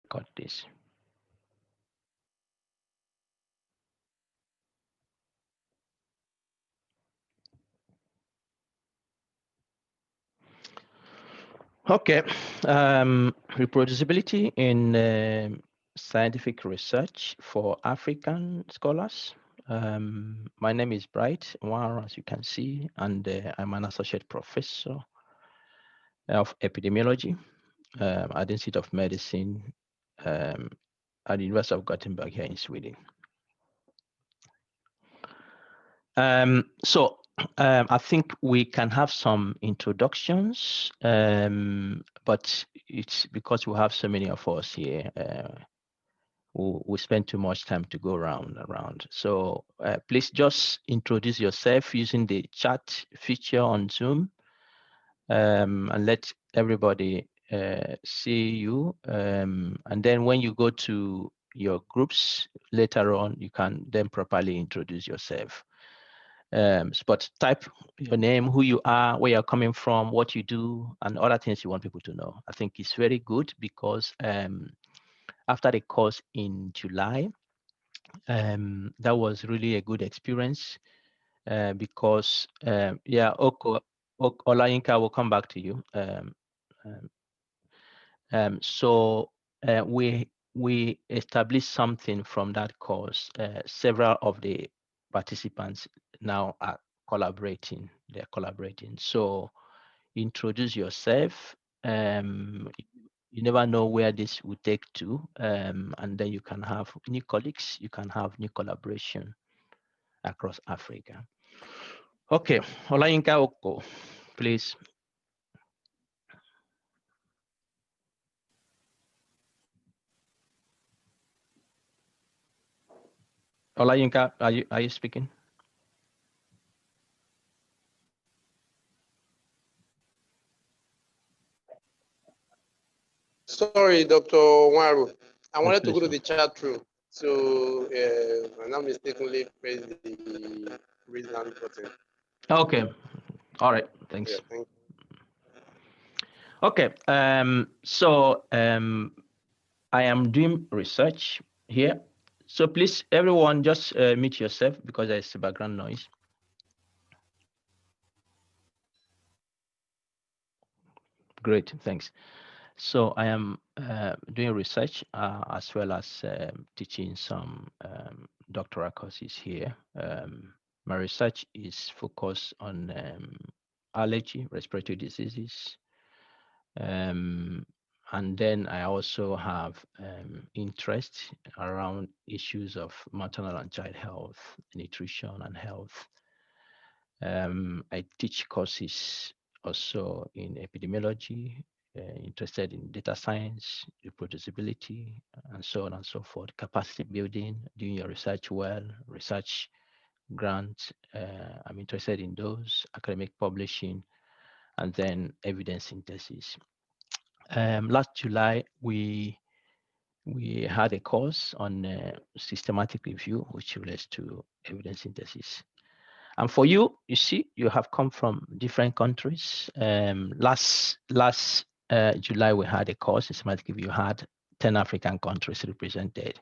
record this. Okay, reproducibility in scientific research for African scholars. My name is Bright Nwaro, as you can see, and I'm an associate professor of epidemiology at the Institute of Medicine at the University of Gothenburg here in Sweden. I think we can have some introductions, but it's because we have so many of us here. We spend too much time to go around. So please just introduce yourself using the chat feature on Zoom, and let everybody see you. And then when you go to your groups later on, you can then properly introduce yourself. But type your name, who you are, where you're coming from, what you do, and other things you want people to know. I think it's very good because after the course in July, that was really a good experience because, yeah, Olayinka will come back to you. So we established something from that course. Several of the participants now are collaborating. They're collaborating. So introduce yourself. You never know where this will take to, and then you can have new colleagues. You can have new collaboration across Africa. Okay, Olayinka Oko, please. Olayinka, are you speaking? Sorry, Dr. Waru. I wanted to go to the chat room, so I now mistakenly pressed the raise hand button. Okay, all right, thanks. Yeah, thank you. Okay, so I am doing research here. So please, everyone, just mute yourself because there's background noise. Great, thanks. So I am doing research as well as teaching some doctoral courses here. My research is focused on allergy, respiratory diseases, and then I also have interest around issues of maternal and child health, nutrition and health. I teach courses also in epidemiology, interested in data science, reproducibility, and so on and so forth, capacity building, doing your research well, research grants. I'm interested in those, academic publishing, and then evidence synthesis. Last July, we had a course on systematic review, which relates to evidence synthesis. And for you, you see, you have come from different countries. Last July, we had a course, systematic review, had 10 African countries represented.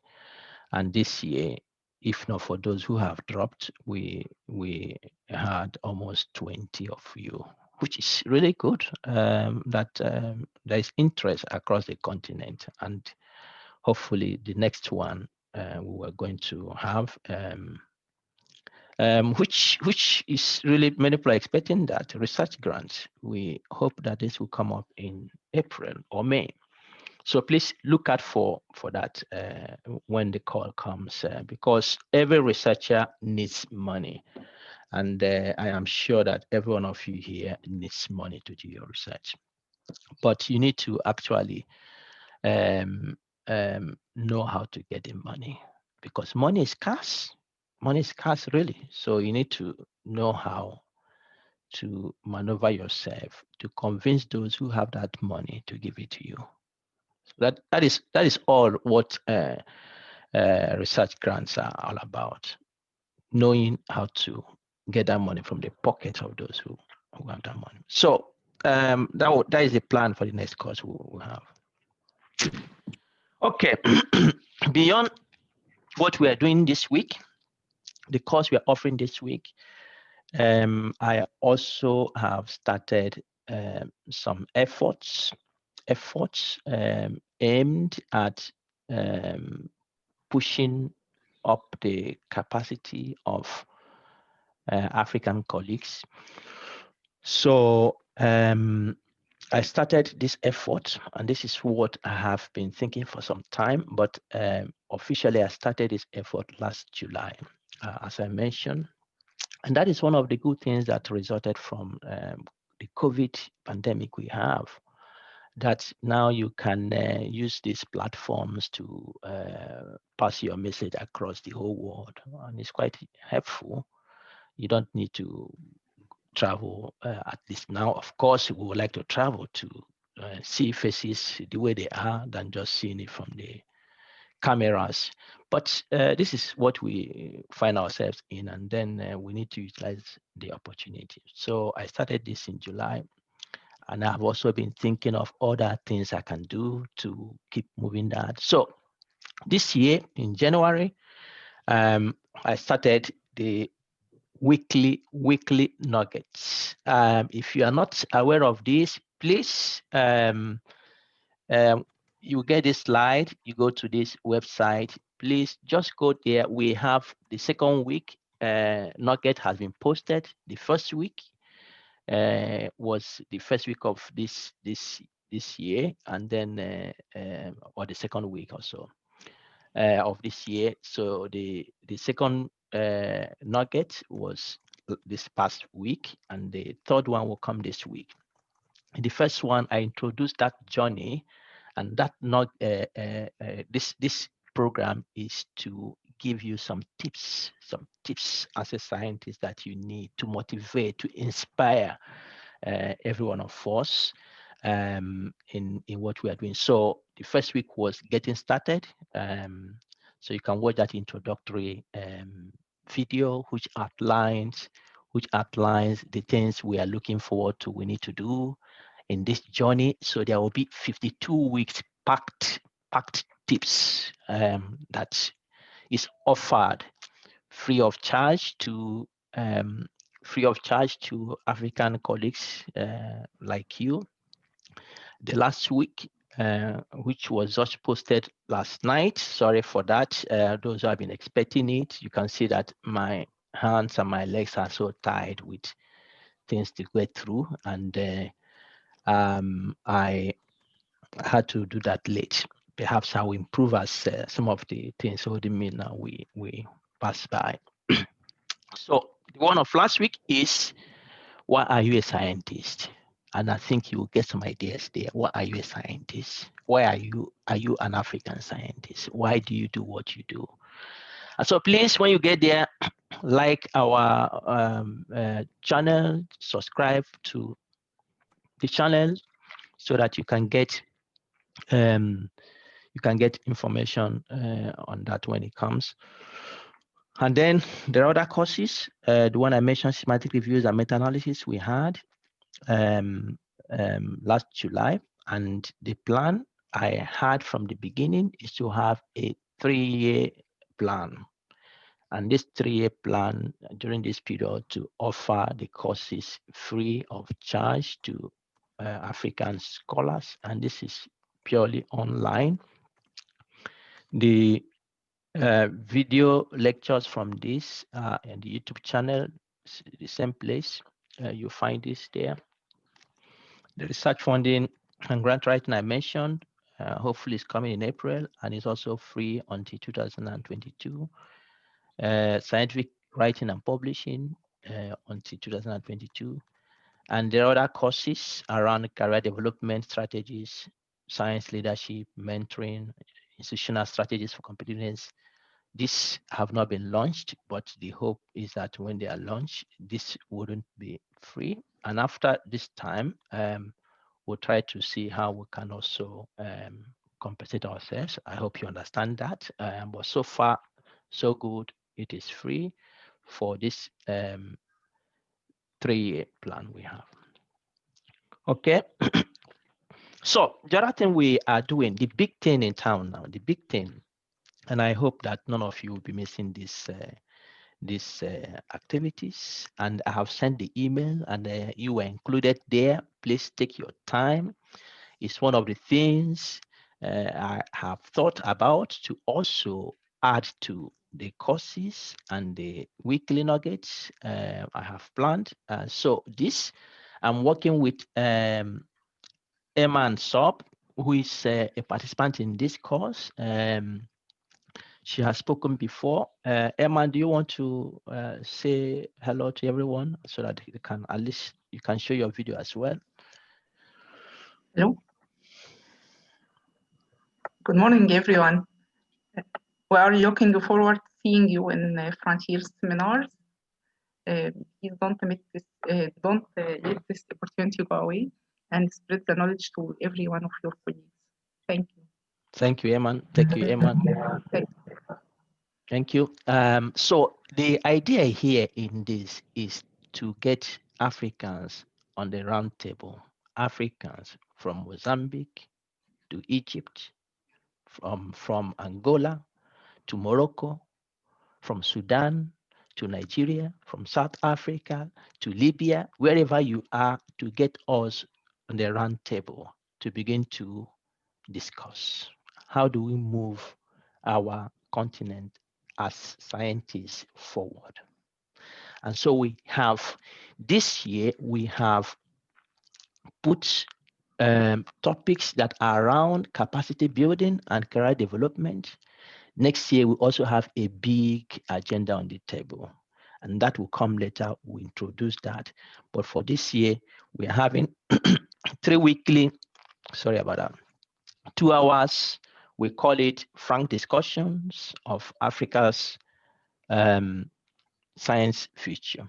And this year, if not for those who have dropped, we had almost 20 of you, which is really good, that there is interest across the continent. And hopefully the next one we were going to have, which is really, many people are expecting that, research grants. We hope that this will come up in April or May. So please look out for that when the call comes, because every researcher needs money. And I am sure that every one of you here needs money to do your research. But you need to actually know how to get the money, because money is scarce. Money is scarce, really. So you need to know how to maneuver yourself to convince those who have that money to give it to you. So that is all what research grants are all about. Knowing how to get that money from the pocket of those who have that money. So that is the plan for the next course we will have. Okay. Beyond what we are doing this week, the course we are offering this week, I also have started some efforts aimed at um, pushing up the capacity of African colleagues. So I started this effort, and this is what I have been thinking for some time, but officially I started this effort last July, as I mentioned. And that is one of the good things that resulted from the COVID pandemic we have, that now you can use these platforms to pass your message across the whole world. And it's quite helpful. You don't need to travel, at least now. Of course, we would like to travel to see faces the way they are than just seeing it from the cameras. But this is what we find ourselves in, and then we need to utilize the opportunity. So I started this in July, and I've also been thinking of other things I can do to keep moving that. So this year in January, I started the weekly nuggets. If you are not aware of this, please, you get this slide, you go to this website, please just go there. We have the second week nugget has been posted. The first week was the first week of this year, and then or the second week or so of this year. So the second nugget was this past week, and the third one will come this week. In the first one, I introduced that journey, and that not this program is to give you some tips as a scientist that you need to motivate, to inspire every one of us in what we are doing. So the first week was getting started. So you can watch that introductory video, which outlines the things we are looking forward to, we need to do in this journey. So there will be 52 weeks packed tips that is offered free of charge to African colleagues like you. The last week, which was just posted last night. Sorry for that. Those who have been expecting it, you can see that my hands and my legs are so tired with things to get through, and I had to do that late. Perhaps I will improve as some of the things holding me now we pass by. So the one of last week is, why are you a scientist? And I think you will get some ideas there. Why are you a scientist? Why are you an African scientist? Why do you do what you do? And so please, when you get there, like our channel, subscribe to the channel so that you can get information on that when it comes. And then there are other courses. The one I mentioned, systematic reviews and meta-analysis, we had last July. And the plan I had from the beginning is to have a 3-year plan. And this 3-year plan during this period to offer the courses free of charge to African scholars. And this is purely online. The video lectures from this and the YouTube channel, the same place. You find this there. The research funding and grant writing I mentioned, hopefully is coming in April, and is also free until 2022. Scientific writing and publishing until 2022. And there are other courses around career development strategies, science leadership, mentoring, institutional strategies for competitiveness. These have not been launched, but the hope is that when they are launched, this wouldn't be free. And after this time, we'll try to see how we can also compensate ourselves. I hope you understand that. But so far, so good. It is free for this 3-year plan we have. Okay. So the other thing we are doing, the big thing in town now, the big thing, and I hope that none of you will be missing these activities. And I have sent the email, and you were included there. Please take your time. It's one of the things I have thought about to also add to the courses and the weekly nuggets I have planned. So this, I'm working with Emma Sop, who is a participant in this course. She has spoken before. Emma, do you want to say hello to everyone so that you can at least you can show your video as well? Hello. Good morning, everyone. We are looking forward to seeing you in Frontier seminars. Please don't let this opportunity go away, and spread the knowledge to every one of your colleagues. Thank you. Thank you, Eman. Thank you, Eman. Thank you. So the idea here in this is to get Africans on the round table. Africans from Mozambique to Egypt, from Angola to Morocco, from Sudan to Nigeria, from South Africa to Libya, wherever you are, to get us on the round table to begin to discuss. How do we move our continent as scientists forward? And so we have, this year, we have put topics that are around capacity building and career development. Next year, we also have a big agenda on the table, and that will come later. We'll introduce that. But for this year, we are having 3 weekly, sorry about that, 2 hours. We call it frank discussions of Africa's science future.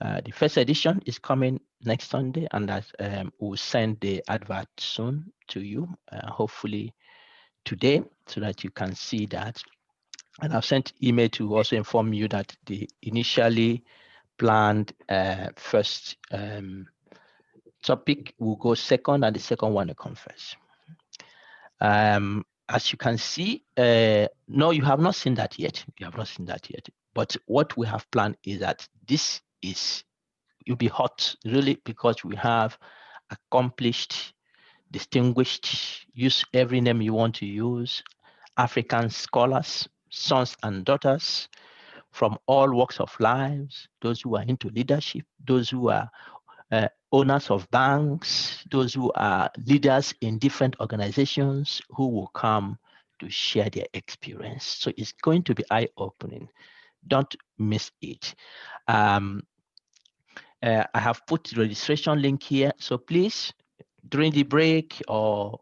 The first edition is coming next Sunday, and that we'll send the advert soon to you, hopefully today, so that you can see that. And I've sent email to also inform you that the initially planned first topic will go second, and the second one will come first. As you can see, no, you have not seen that yet. You have not seen that yet. But what we have planned is that this is, you'll be hot, really, because we have accomplished, distinguished, use every name you want to use, African scholars, sons and daughters from all walks of lives, those who are into leadership, those who are owners of banks, those who are leaders in different organizations who will come to share their experience. So it's going to be eye-opening. Don't miss it. I have put the registration link here. So please, during the break or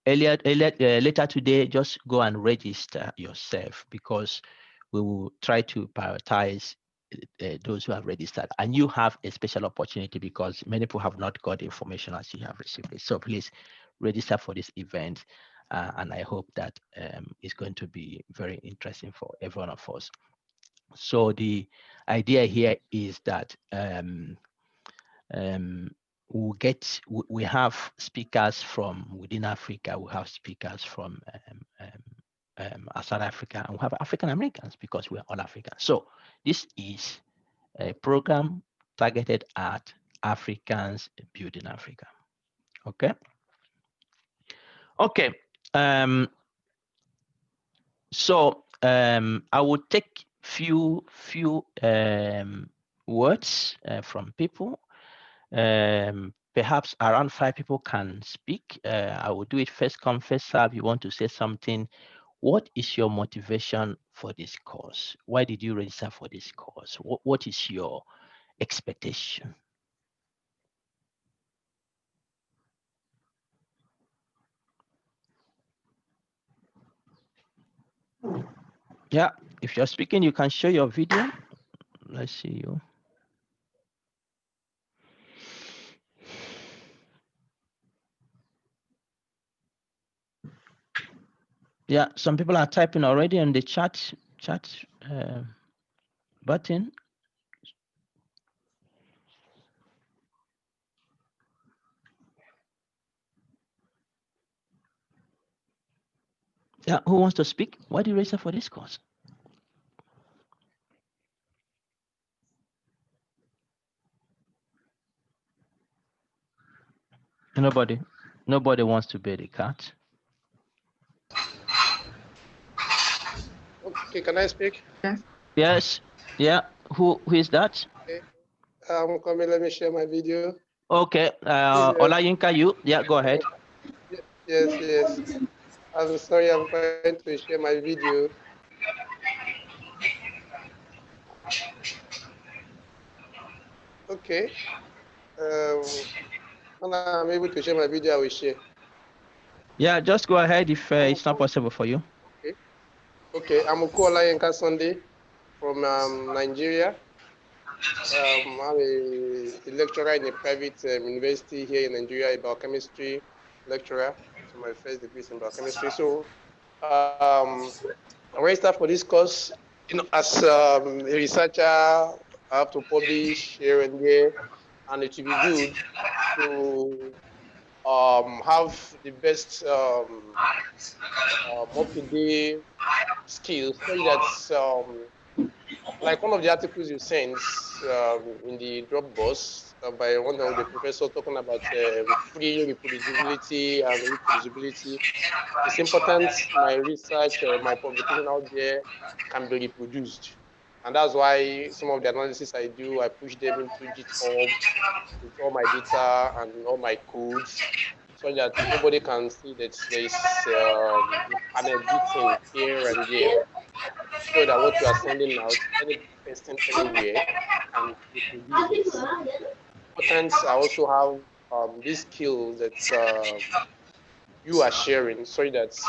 later today, just go and register yourself, because we will try to prioritize those who have registered, and you have a special opportunity because many people have not got information as you have received it. So please register for this event, and I hope that it's going to be very interesting for every one of us. So the idea here is that we have speakers from within Africa, we have speakers from South Africa, and we have African Americans because we are all African. So this is a program targeted at Africans building Africa. Okay. Okay. So I will take few words from people. Perhaps around 5 people can speak. I will do it first come, first serve. You want to say something. What is your motivation for this course? Why did you register for this course? What is your expectation? Yeah, if you're speaking, you can show your video. Let's see you. Yeah, some people are typing already on the chat button. Yeah, who wants to speak? What do you raise up for this course? Nobody. Nobody wants to be the cat. Okay, can I speak? Yes. Yes. Yeah. Who is that? Okay. I'm coming. Let me share my video. Okay. Yes, Olayinka, you. Yeah, go ahead. yes, yes. I'm sorry. I'm going to share my video. Okay. Um, when I'm able to share my video, I will share. Yeah, just go ahead if I'm it's not possible for you. okay. Okay. I'm Okola Yenka Sunday from Nigeria. I'm a lecturer in a private university here in Nigeria, a biochemistry lecturer. So my first degree is in biochemistry. So I registered for this course. As a researcher, I have to publish here and there, and it will be good to have the best up-to-date skills, so that like one of the articles you sent in the Dropbox by one of the professors talking about free reproducibility and reproducibility. It's important my research, my publication out there can be reproduced. And that's why some of the analysis I do, I push them into GitHub with all my data and all my codes so that nobody can see that there is an editing here and there, so that what you are sending out, any person anywhere can reproduce it. Important, I also have these skills that you are sharing, so that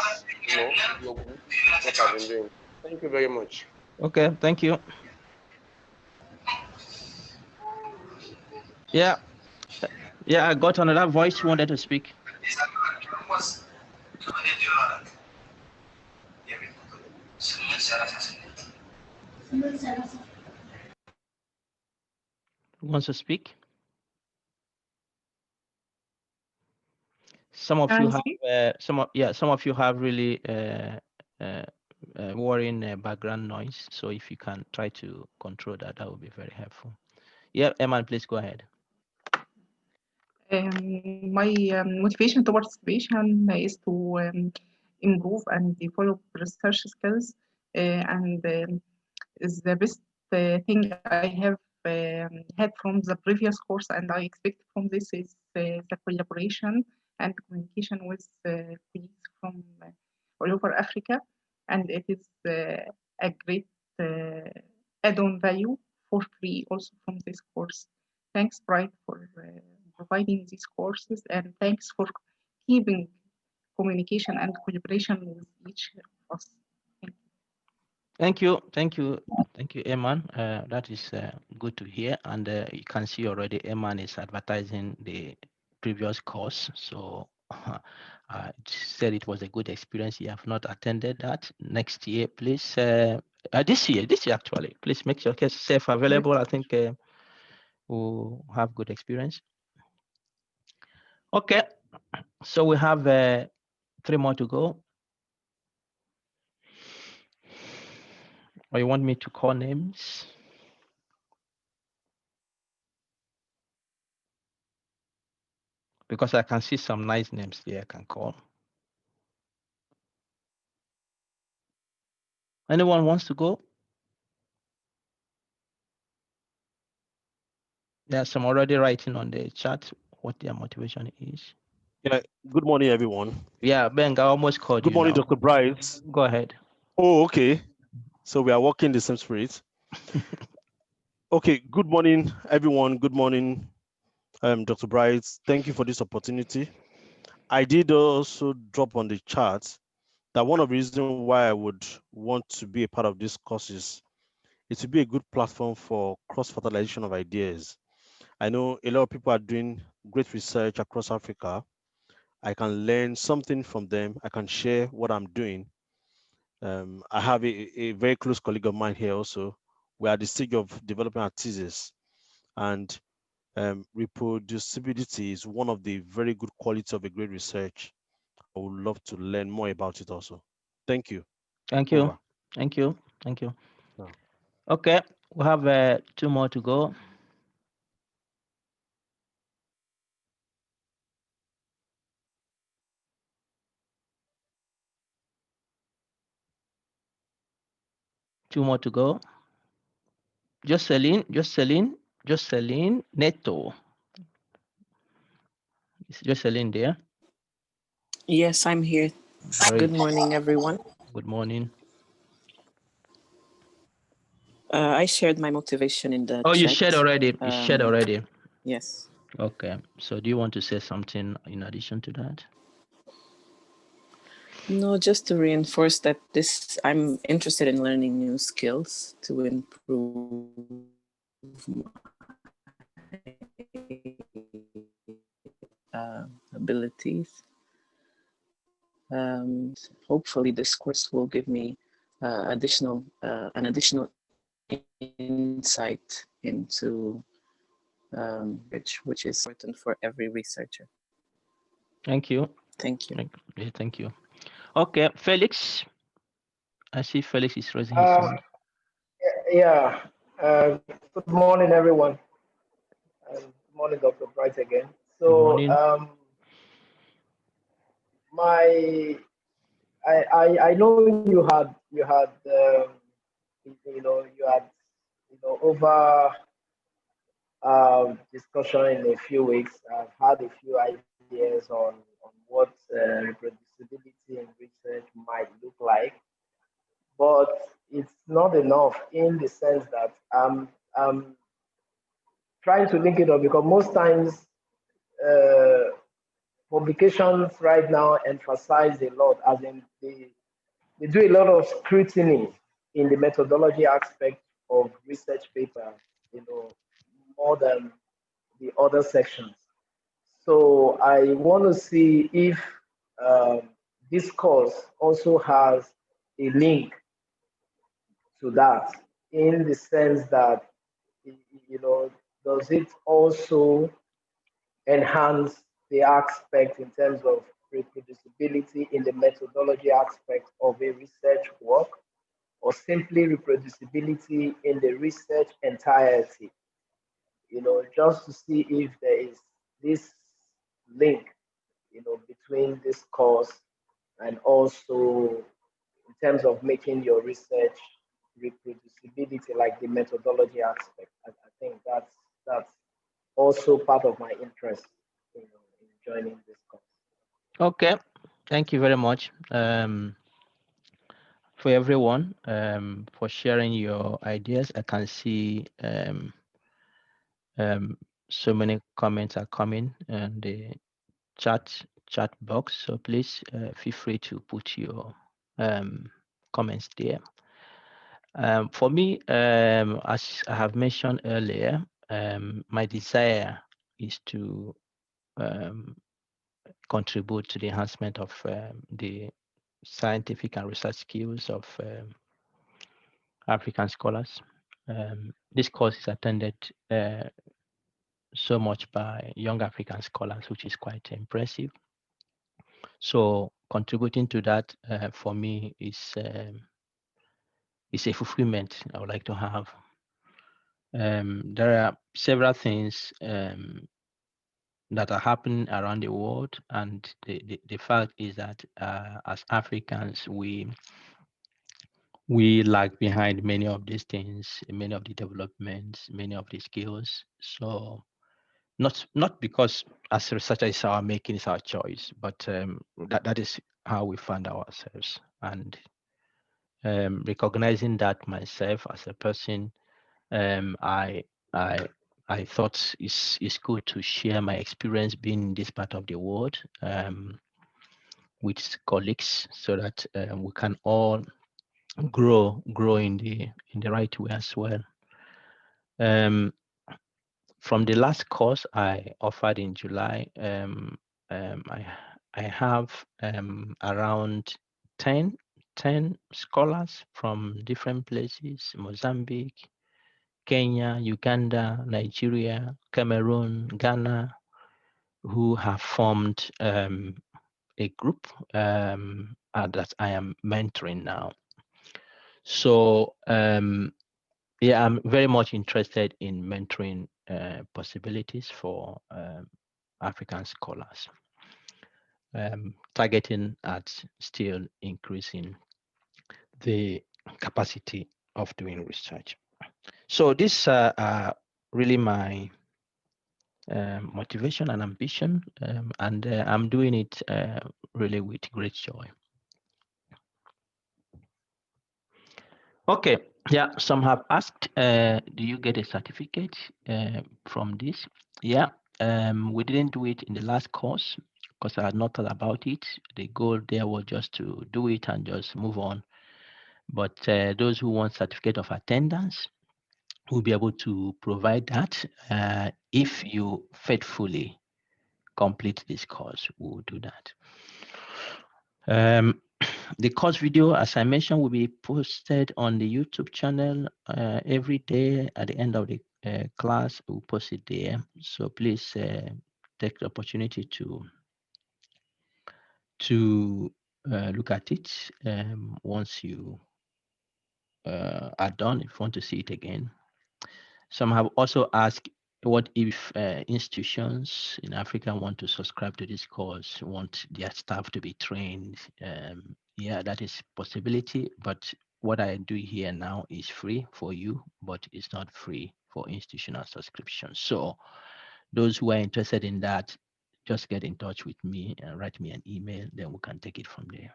you're good what I've been doing. Thank you very much. Okay, thank you. Yeah, yeah, I got another voice who wanted to speak. Who wants to speak? Some of Can you I have speak? some of you have really uh, worrying background noise. So if you can try to control that, that would be very helpful. Yeah, Eman, please go ahead. My motivation towards participation is to improve and develop research skills, and is the best thing I have had from the previous course, and I expect from this is the collaboration and communication with colleagues from all over Africa, and it is a great add-on value for free also from this course. Thanks, Bright, for providing these courses, and thanks for keeping communication and collaboration with each of us. Thank you, thank you, thank you, Eman. That is good to hear, and you can see already Eman is advertising the previous course. So said it was a good experience. You have not attended that. Next year, please. This year actually, please make your case safe available. I think we'll have good experience. Okay, so we have 3 more to go. Or you want me to call names? Because I can see some nice names here I can call. Anyone wants to go? There's some already writing on the chat what their motivation is. Yeah, good morning, everyone. Yeah, Ben, I almost called Good you morning, now. Dr. Bryce. Go ahead. Oh, okay. So we are working the same spirit. Okay, good morning, everyone. Good morning, Dr. Bryce. Thank you for this opportunity. I did also drop on the chat that one of the reasons why I would want to be a part of this course is it will be a good platform for cross-fertilization of ideas. I know a lot of people are doing great research across Africa. I can learn something from them. I can share what I'm doing. I have a very close colleague of mine here also. We are at the stage of developing our thesis, and reproducibility is one of the very good qualities of a great research. I would love to learn more about it also. Thank you. Thank you. Over. Thank you. Thank you. No. Okay, we have 2 more to go. Two more to go. Jocelyn Neto. Is Jocelyn there? Yes, I'm here. Very Good morning, everyone. good morning. I shared my motivation in the Oh, you chat. shared already. You shared already. Yes. Okay. So do you want to say something in addition to that? No, just to reinforce that I'm interested in learning new skills to improve my abilities. Hopefully, this course will give me an additional insight into which is important for every researcher. Thank you. Thank you. Thank you. Okay, Felix. I see Felix is raising his hand. Yeah. Good morning, everyone. Good morning, Dr. Bright again. Good So, morning. I know you had over discussion in a few weeks. I've had a few ideas on what reproducibility in research might look like, but it's not enough in the sense that I'm trying to link it up because most times uh, publications right now emphasize a lot, as in they do a lot of scrutiny in the methodology aspect of research paper, more than the other sections. So I want to see if this course also has a link to that, in the sense that, does it also enhance the aspect in terms of reproducibility in the methodology aspect of a research work, or simply reproducibility in the research entirety, just to see if there is this link, between this course and also in terms of making your research reproducibility, like the methodology aspect. I think that's also part of my interest, in joining this course. Okay. Thank you very much for everyone for sharing your ideas. I can see so many comments are coming in the chat box. So please feel free to put your comments there. For me, as I have mentioned earlier, my desire is to contribute to the enhancement of the scientific and research skills of African scholars. This course is attended so much by young African scholars, which is quite impressive. So contributing to that for me is a fulfillment I would like to have. There are several things that are happening around the world, and the fact is that as Africans, we lag behind many of these things, many of the developments, many of the skills. So not because as a researcher it's our making, it's our choice, but that is how we find ourselves. And recognizing that myself as a person, I thought it's good to share my experience being in this part of the world with colleagues, so that we can all grow in the right way as well. From the last course I offered in July, I have around 10 scholars from different places: Mozambique, Kenya, Uganda, Nigeria, Cameroon, Ghana, who have formed a group that I am mentoring now. So yeah, I'm very much interested in mentoring possibilities for African scholars, targeting at still increasing the capacity of doing research. So these are really my motivation and ambition, and I'm doing it really with great joy. Okay, yeah, some have asked, do you get a certificate from this? Yeah, we didn't do it in the last course because I had not thought about it. The goal there was just to do it and just move on. But those who want certificate of attendance will be able to provide that if you faithfully complete this course. We'll do that. The course video, as I mentioned, will be posted on the YouTube channel every day. At the end of the class, we'll post it there. So please take the opportunity to look at it once you are done, if you want to see it again. Some have also asked, what if institutions in Africa want to subscribe to this course, want their staff to be trained? Yeah, that is possibility, but what I do here now is free for you, but it's not free for institutional subscription. So those who are interested in that, just get in touch with me and write me an email, then we can take it from there.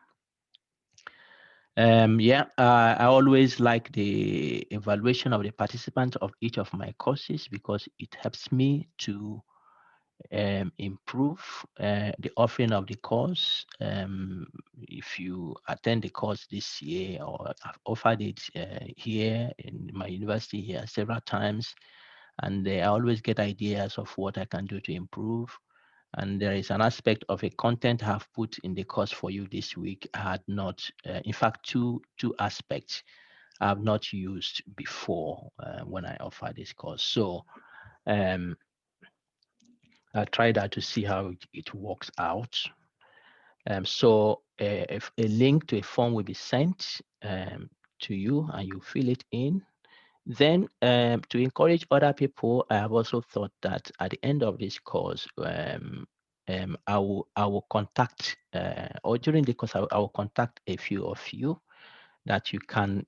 Yeah, I always like the evaluation of the participants of each of my courses because it helps me to improve the offering of the course. If you attend the course this year, or I've offered it here in my university here several times, and I always get ideas of what I can do to improve. And there is an aspect of a content I have put in the course for you this week. I had not, in fact, two aspects I have not used before when I offer this course. So I try that to see how it works out. So if a link to a form will be sent to you and you fill it in. Then to encourage other people, I have also thought that at the end of this course, I will contact, or during the course, I will contact a few of you that you can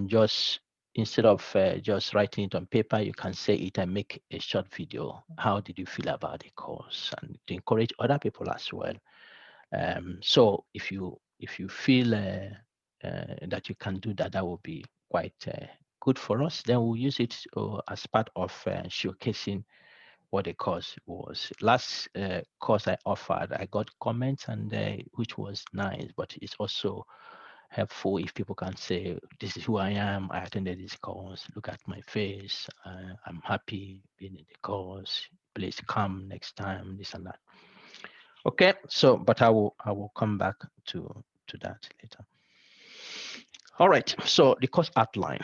just, instead of just writing it on paper, you can say it and make a short video. How did you feel about the course? And to encourage other people as well. So if you feel that you can do that, that will be quite good for us. Then we'll use it as part of showcasing what the course was. Last course I offered, I got comments, and which was nice, but it's also helpful if people can say, this is who I am, I attended this course, look at my face, I'm happy being in the course, please come next time, this and that. Okay, so but I will come back to that later. All right, so the course outline.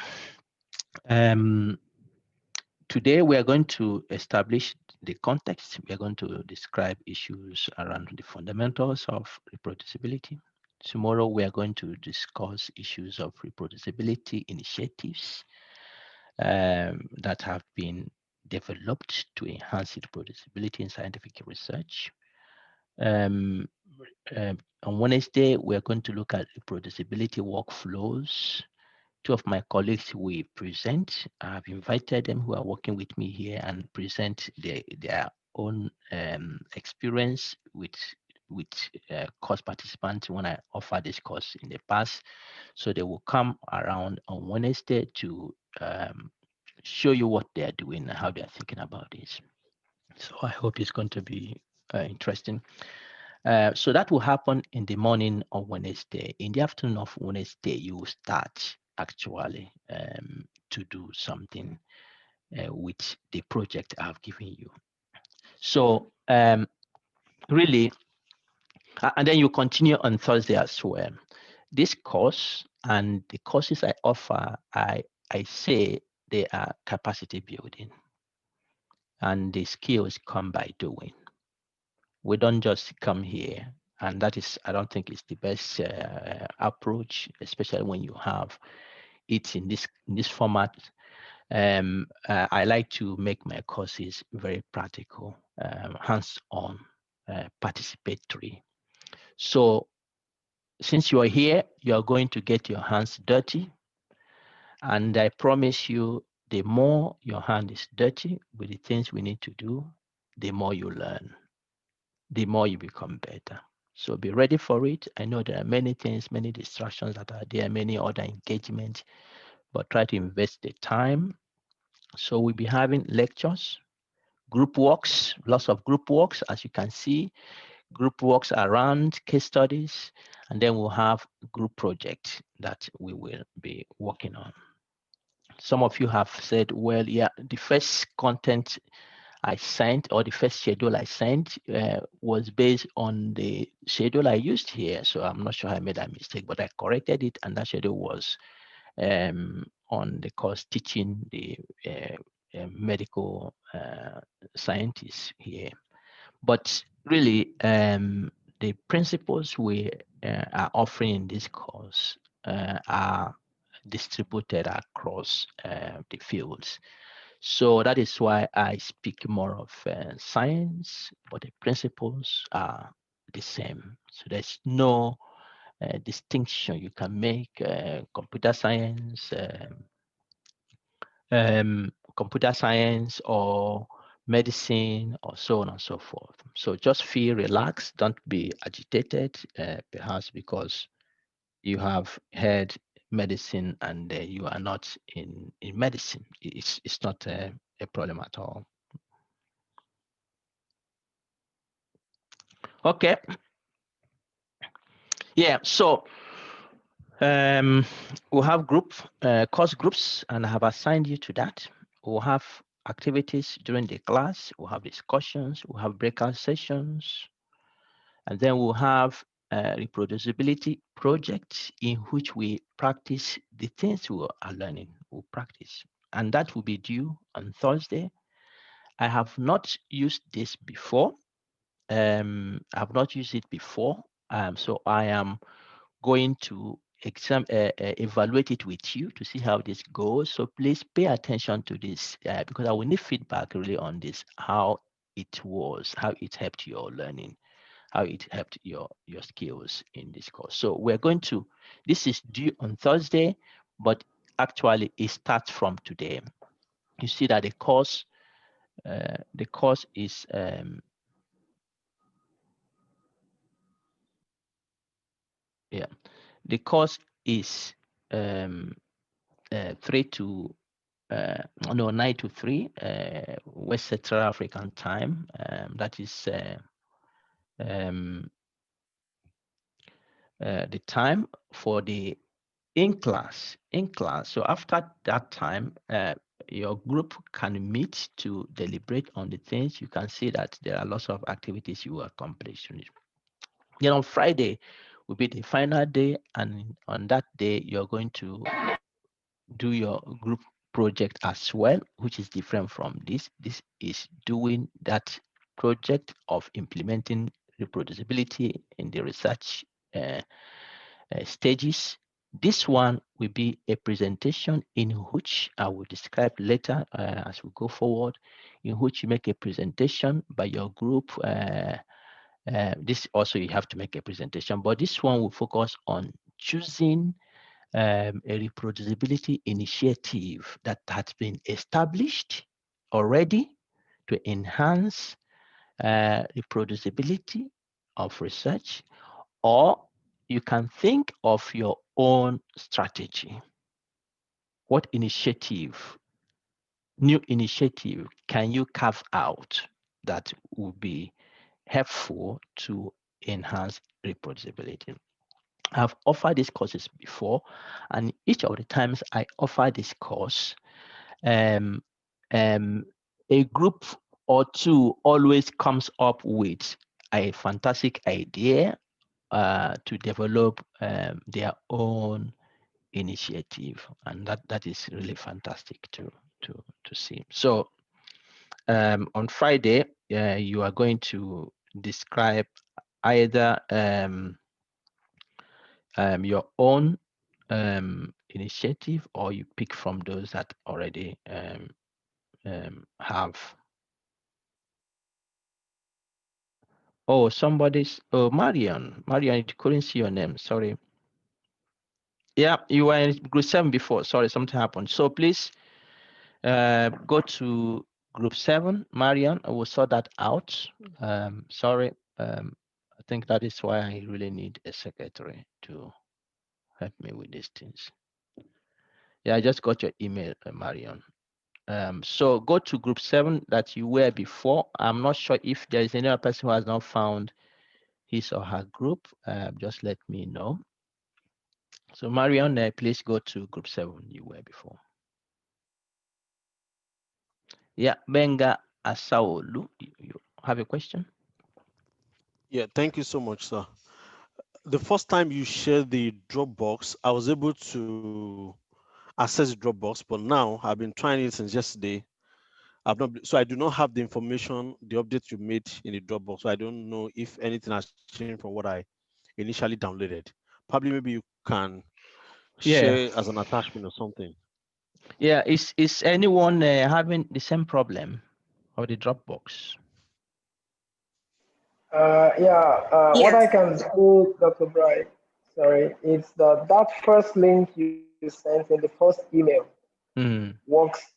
Today we are going to establish the context. We are going to describe issues around the fundamentals of reproducibility. Tomorrow we are going to discuss issues of reproducibility initiatives that have been developed to enhance reproducibility in scientific research. On Wednesday, we are going to look at reproducibility workflows. Two of my colleagues will present. I've invited them who are working with me here and present their own experience with course participants when I offer this course in the past. So they will come around on Wednesday to show you what they're doing and how they're thinking about this. So I hope it's going to be interesting. So that will happen in the morning of Wednesday. In the afternoon of Wednesday, you will start actually to do something with the project I've given you. So really, and then you continue on Thursday as well. This course and the courses I offer, I say they are capacity building, and the skills come by doing. We don't just come here And that is, I don't think it's the best approach, especially when you have it in this format. I like to make my courses very practical, hands-on, participatory. So since you are here, you are going to get your hands dirty. And I promise you, the more your hand is dirty with the things we need to do, the more you learn, the more you become better. So be ready for it. I know there are many things, many distractions that are there, many other engagements, but try to invest the time. So we'll be having lectures, group works, lots of group works, as you can see, group works around case studies, and then we'll have group projects that we will be working on. Some of you have said, well, yeah, the first content I sent, or the first schedule I sent, was based on the schedule I used here. So I'm not sure I made that mistake, but I corrected it, and that schedule was on the course teaching the medical scientists here. But really, the principles we are offering in this course are distributed across the fields. So that is why I speak more of science, but the principles are the same. So there's no distinction you can make. Computer science, computer science, or medicine, or so on and so forth. So just feel relaxed. Don't be agitated, perhaps because you have heard medicine and you are not in medicine. It's not a problem at all. Okay. Yeah. So we'll have course groups, and I have assigned you to that. We'll have activities during the class. We'll have discussions. We'll have breakout sessions, and then we'll have reproducibility projects in which we practice the things we are learning. We'll practice, and that will be due on Thursday. I have not used this before. I've not used it before, so I am going to evaluate it with you to see how this goes. So please pay attention to this because I will need feedback really on this, how it was, how it helped your learning, how it helped your skills in this course. So we're going to, this is due on Thursday, but actually it starts from today. You see that the course is yeah, the course is 3 to no 9 to 3 West Central African time. That is the time for the in class. So after that time, your group can meet to deliberate on the things. You can see that there are lots of activities you accomplish. Then on Friday will be the final day, and on that day you're going to do your group project as well, which is different from this. This is doing that project of implementing reproducibility in the research stages. This one will be a presentation in which I will describe later as we go forward, in which you make a presentation by your group. This also you have to make a presentation, but this one will focus on choosing a reproducibility initiative that has been established already to enhance reproducibility of research, or you can think of your own strategy. What new initiative can you carve out that will be helpful to enhance reproducibility? I've offered these courses before, and each of the times I offer this course, a group or two always comes up with a fantastic idea to develop their own initiative, and that is really fantastic to see. So on Friday, you are going to describe either your own initiative, or you pick from those that already have. Oh, somebody's. Oh, Marion, I couldn't see your name. Sorry. Yeah, you were in group 7 before. Sorry, something happened. So please go to group 7, Marion. I will sort that out. Sorry. I think that is why I really need a secretary to help me with these things. Yeah, I just got your email, Marion. So go to group 7 that you were before. I'm not sure if there is any other person who has not found his or her group. Just let me know. So Marion, please go to group 7 you were before. Yeah, Benga Asaolu, you have a question? Yeah, thank you so much, sir. The first time you shared the Dropbox, I was able to access Dropbox, but now I've been trying it since yesterday. I've not, so I do not have the information, the update you made in the Dropbox. So I don't know if anything has changed from what I initially downloaded. Probably maybe you can Yeah. share as an attachment or something. Yeah, is anyone having the same problem of the Dropbox? What I can do, Dr. Bright, sorry, it's that first link you sent in the first email works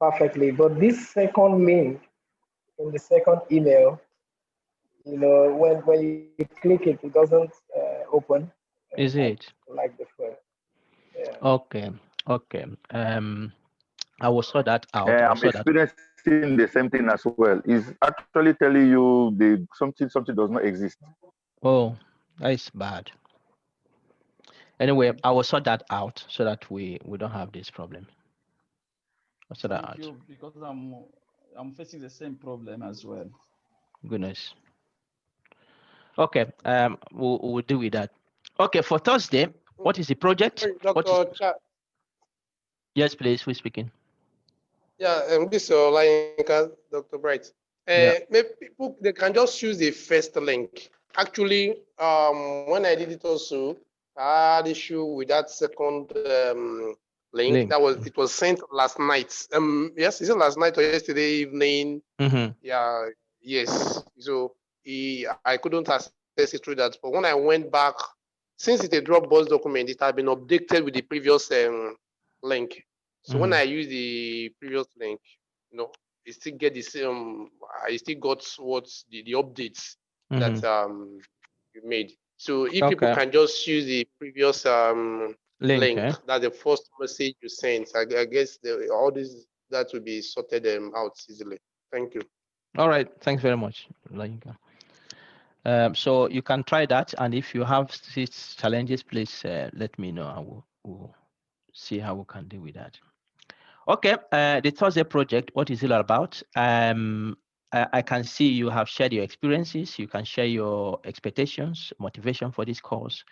perfectly, but this second link in the second email, when you click it, it doesn't open Is it? like the first. Yeah. Okay. Okay. I will sort that out. I'll I'm sort that. experiencing the same thing as well. It's actually telling you the something does not exist. Oh, that is bad. Anyway, I will sort that out so that we don't have this problem. I'll sort that Thank out. you, because I'm facing the same problem as well. Goodness. Okay. We'll deal with that. Okay. For Thursday, what is the project? Sorry, What is? Dr. Yes, please. Who's speaking? Yeah, this is Olayinka, Dr. Bright. Yeah. Maybe people, they can just use the first link. Actually, when I did it also, I had issue with that second link. Link. It was sent last night. Yes, is it last night or yesterday evening? Yeah, yes. So I couldn't access it through that. But when I went back, since it's a Dropbox document, it had been updated with the previous link. So when I use the previous link, I still get the same. I still got what's the updates that you made. So if people Okay. can just use the previous Link. link, that's the first message you sent. I guess all this that will be sorted out easily. Thank you. All right. Thanks very much, Olayinka. So you can try that, and if you have these challenges, please let me know. I will see how we can deal with that. Okay, the Thursday project, what is it all about? I can see you have shared your experiences. You can share your expectations, motivation for this course.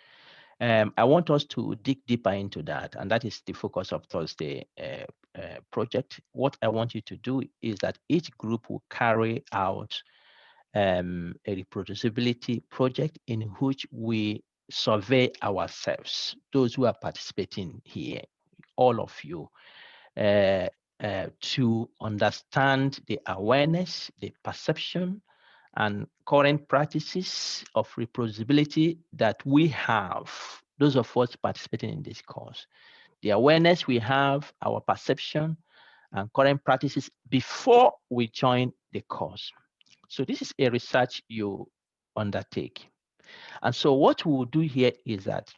I want us to dig deeper into that, and that is the focus of Thursday project. What I want you to do is that each group will carry out a reproducibility project in which we survey ourselves, those who are participating here, all of you, to understand the awareness, the perception, and current practices of reproducibility that we have, those of us participating in this course. The awareness we have, our perception, and current practices before we join the course. So this is a research you undertake. And so what we'll do here is that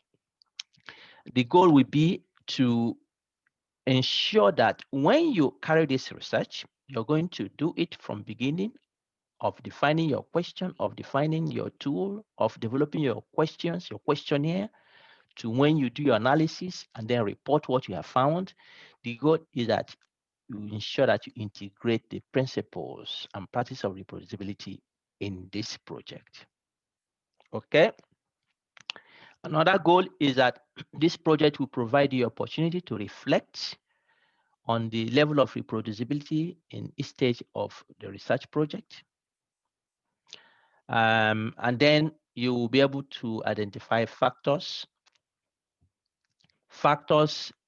the goal will be to ensure that when you carry this research, you're going to do it from beginning of defining your question, of defining your tool, of developing your questions, your questionnaire, to when you do your analysis and then report what you have found. The goal is that you ensure that you integrate the principles and practice of reproducibility in this project. Okay. Another goal is that this project will provide you opportunity to reflect on the level of reproducibility in each stage of the research project. And then you will be able to identify factors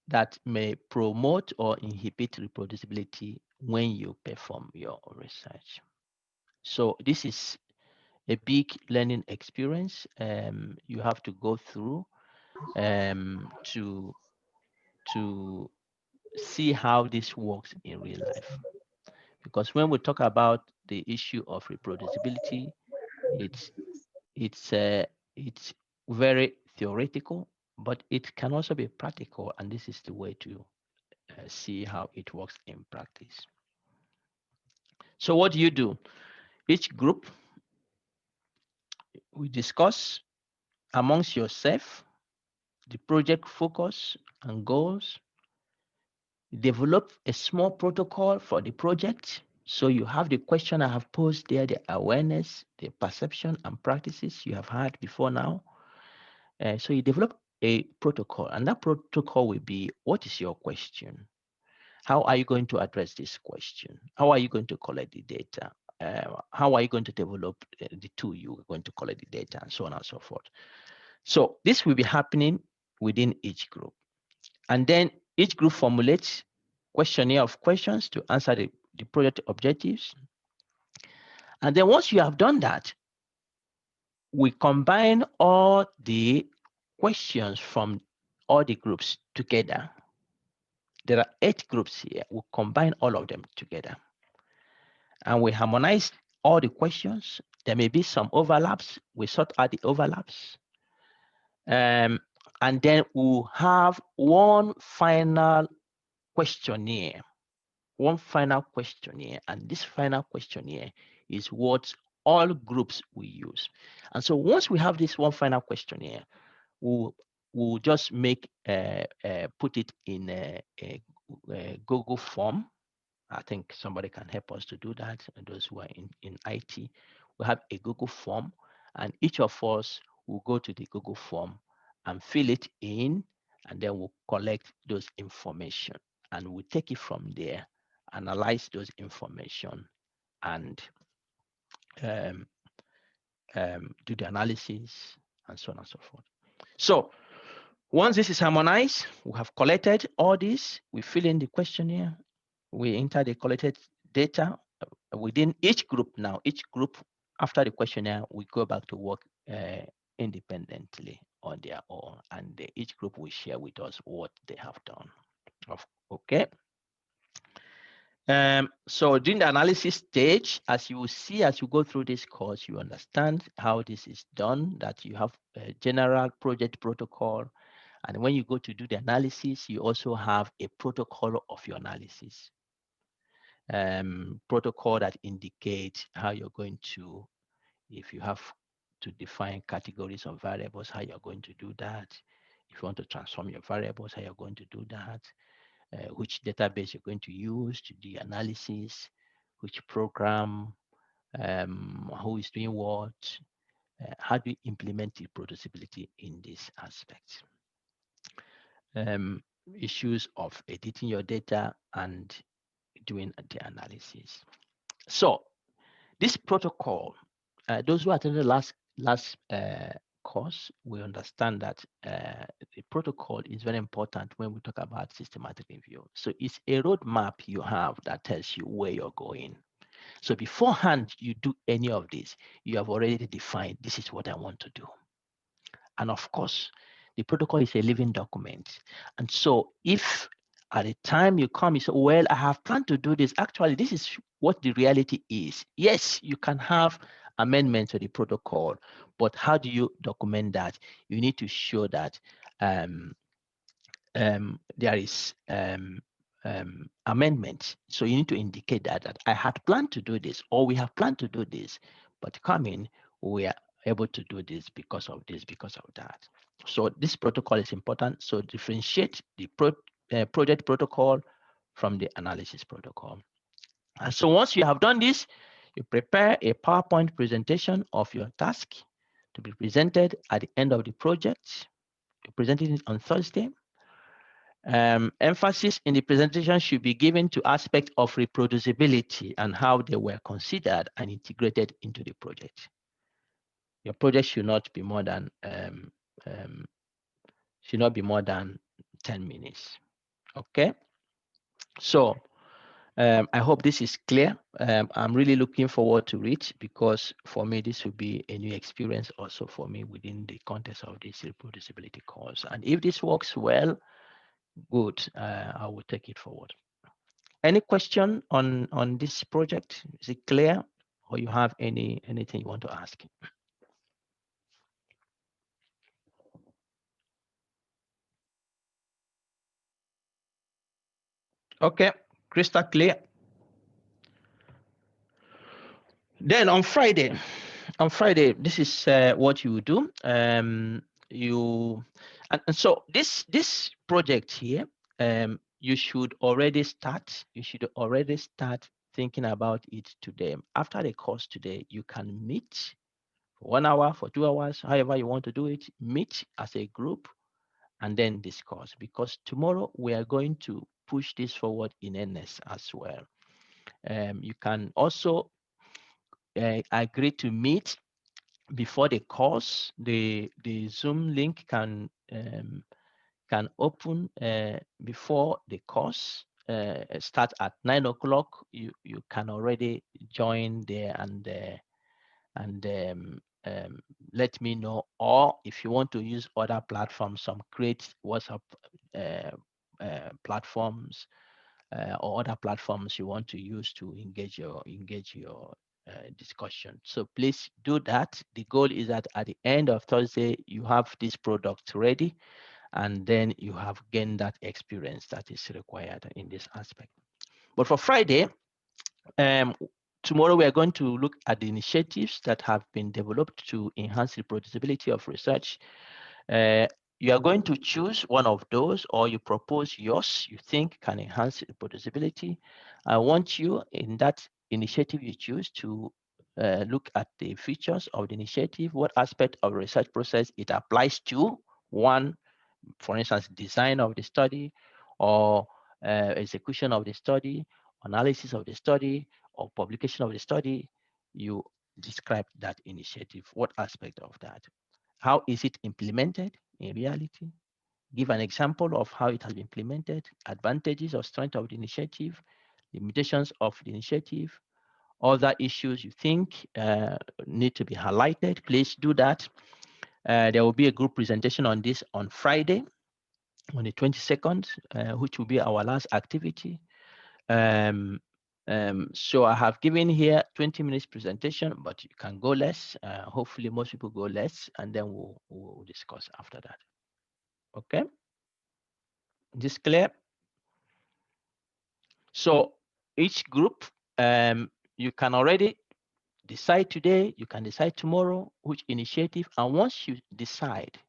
that may promote or inhibit reproducibility when you perform your research. So this is a big learning experience you have to go through to see how this works in real life. Because when we talk about the issue of reproducibility, it's very theoretical, but it can also be practical, and this is the way to see how it works in practice. So what do you do? Each group, we discuss amongst yourself the project focus and goals, develop a small protocol for the project. So you have the question I have posed there, the awareness, the perception and practices you have had before now. So you develop a protocol, and that protocol will be, what is your question? How are you going to address this question? How are you going to collect the data? How are you going to develop the tool you are going to collect the data, and so on and so forth. So this will be happening within each group. And then each group formulates questionnaire of questions to answer the project objectives. And then once you have done that, we combine all the questions from all the groups together. There are 8 groups here. We combine all of them together. And we harmonize all the questions. There may be some overlaps. We sort out the overlaps. And then we'll have one final questionnaire. And this final questionnaire is what all groups will use. And so once we have this one final questionnaire, we'll just put it in a Google form. I think somebody can help us to do that. And those who are in IT, we have a Google form, and each of us will go to the Google form and fill it in, and then we'll collect those information, and we'll take it from there, analyze those information, and do the analysis, and so on and so forth. So once this is harmonized, we have collected all this, we fill in the questionnaire, we enter the collected data within each group. Now, each group, after the questionnaire, we go back to work independently on their own, and each group will share with us what they have done. Okay. So during the analysis stage, as you will see, as you go through this course, you understand how this is done, that you have a general project protocol. And when you go to do the analysis, you also have a protocol of your analysis. Protocol that indicates how you're going to, if you have to define categories of variables, how you're going to do that. If you want to transform your variables, how you're going to do that. Which database you're going to use to do analysis, which program, who is doing what, how do you implement the reproducibility in this aspect. Issues of editing your data and doing the analysis. So this protocol, those who attended the last course, we understand that the protocol is very important when we talk about systematic review. So it's a roadmap you have that tells you where you're going. So beforehand you do any of this, you have already defined, this is what I want to do. And of course, the protocol is a living document. And so if at the time you come, you say, well, I have planned to do this. Actually, this is what the reality is. Yes, you can have amendments to the protocol, but how do you document that? You need to show that there is amendment. So you need to indicate that I had planned to do this, or we have planned to do this, but coming, we are able to do this because of this, because of that. So this protocol is important. So differentiate the project protocol from the analysis protocol. And so once you have done this, you prepare a PowerPoint presentation of your task to be presented at the end of the project. You present it on Thursday. Emphasis in the presentation should be given to aspects of reproducibility and how they were considered and integrated into the project. Your project should not be more than 10 minutes. Okay. So I hope this is clear. I'm really looking forward to it, because for me, this will be a new experience also for me within the context of this reproducibility course. And if this works well, good, I will take it forward. Any question on this project? Is it clear, or you have anything you want to ask? Okay, crystal clear. Then on Friday, this is what you do. And so this project here, you should already start. You should already start thinking about it today. After the course today, you can meet for 1 hour, for 2 hours, however you want to do it. Meet as a group and then discuss, because tomorrow we are going to push this forward in earnest as well. You can also agree to meet before the course. The Zoom link can open before the course start at 9 o'clock. You can already join there and let me know. Or if you want to use other platforms, some create WhatsApp platforms or other platforms you want to use to engage your discussion. So please do that. The goal is that at the end of Thursday, you have this product ready, and then you have gained that experience that is required in this aspect. But for Friday, tomorrow we are going to look at the initiatives that have been developed to enhance the reproducibility of research. You are going to choose one of those, or you propose yours you think can enhance reproducibility. I want you, in that initiative you choose, to look at the features of the initiative, what aspect of the research process it applies to. One, for instance, design of the study, or execution of the study, analysis of the study, or publication of the study. You describe that initiative, what aspect of that. How is it implemented in reality? Give an example of how it has been implemented, advantages or strength of the initiative, limitations of the initiative, other issues you think need to be highlighted. Please do that. There will be a group presentation on this on Friday, on the 22nd, which will be our last activity. So I have given here 20 minutes presentation, but you can go less. Hopefully most people go less, and then we'll discuss after that. Okay, this clear? So each group, you can already decide today, you can decide tomorrow which initiative, and once you decide,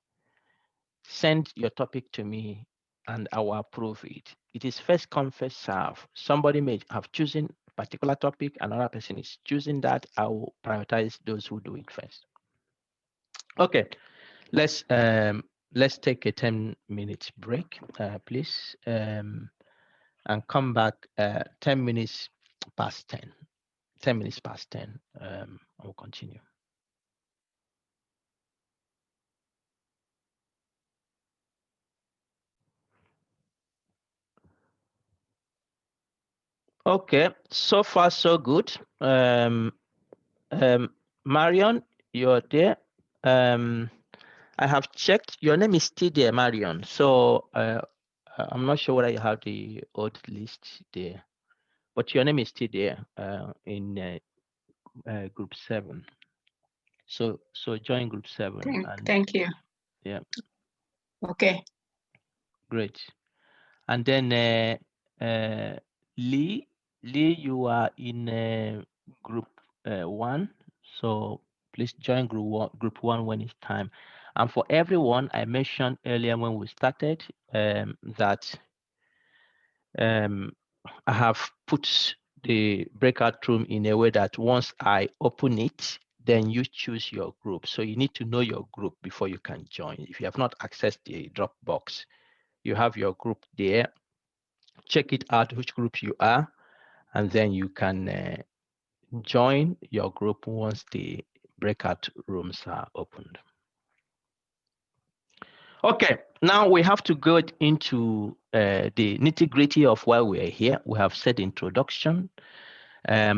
send your topic to me and I will approve it. It is first come, first serve. Somebody may have chosen a particular topic, another person is choosing that. I will prioritize those who do it first. Okay, let's take a 10-minute break, please, and come back 10 minutes past 10. 10 minutes past 10. I will continue. Okay, so far so good. Marion, you're there. I have checked. Your name is still there, Marion. So I'm not sure whether you have the old list there, but your name is still there in group 7. So join group 7. Thank you. Yeah. Okay. Great. And then Lee, you are in group 1. So please join group one when it's time. And for everyone, I mentioned earlier when we started that I have put the breakout room in a way that once I open it, then you choose your group. So you need to know your group before you can join. If you have not accessed the Dropbox, you have your group there. Check it out which group you are, and then you can join your group once the breakout rooms are opened. Okay, now we have to go into the nitty-gritty of why we're here. We have said introduction.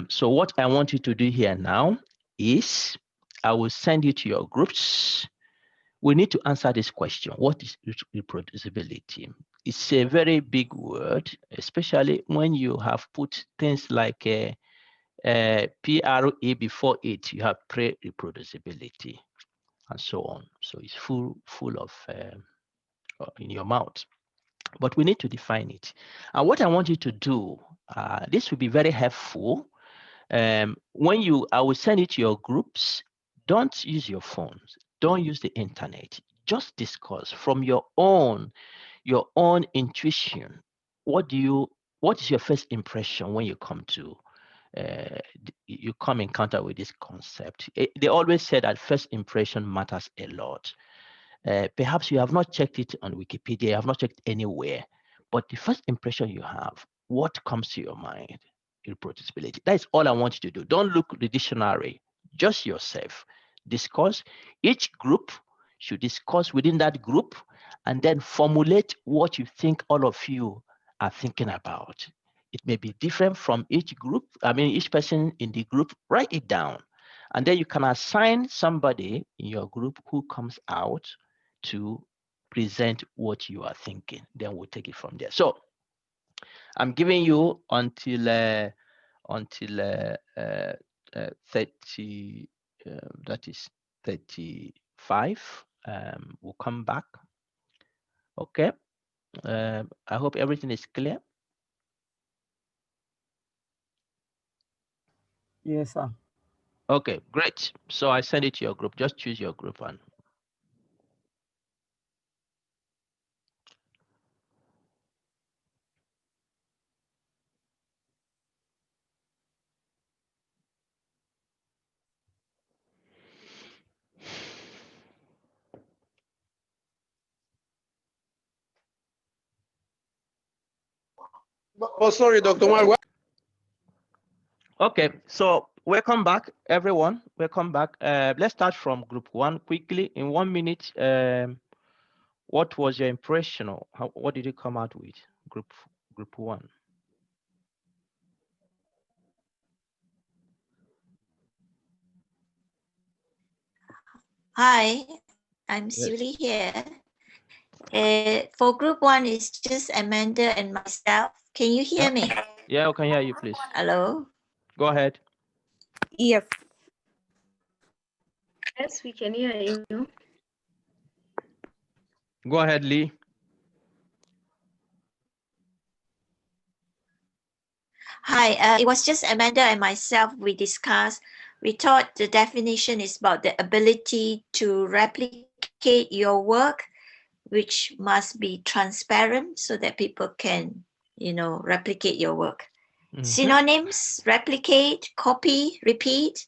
So what I want you to do here now is I will send you to your groups. We need to answer this question. What is reproducibility? It's a very big word, especially when you have put things like PRE before it, you have pre-reproducibility and so on. So it's full of in your mouth. But we need to define it. And what I want you to do, this will be very helpful. When I will send it to your groups, don't use your phones, don't use the internet. Just discuss from your own intuition. What is your first impression when you come to encounter with this concept? They always say that first impression matters a lot. Perhaps you have not checked it on Wikipedia, you have not checked anywhere, but the first impression you have, what comes to your mind? Reproducibility. That is all I want you to do. Don't look at the dictionary, just yourself. Discuss. Each group should discuss within that group and then formulate what you think all of you are thinking about. It may be different from each group. Each person in the group, write it down. And then you can assign somebody in your group who comes out to present what you are thinking. Then we'll take it from there. So I'm giving you until 30, that is 35. We'll come back. Okay. I hope everything is clear. Yes, sir. Okay, great. So I send it to your group. Just choose your group and Oh, sorry, Dr. Mar. okay, so welcome back, everyone. Welcome back. Let's start from group 1 quickly in 1 minute. What was your impression, or what did you come out with? Group 1. Hi, I'm Julie here. For group 1, it's just Amanda and myself. Can you hear me? Yeah, I can hear you, please. Hello? Go ahead. Yes. Yes, we can hear you. Go ahead, Lee. Hi, it was just Amanda and myself. We discussed. We thought the definition is about the ability to replicate your work, which must be transparent so that people can, replicate your work. Synonyms: replicate, copy, repeat.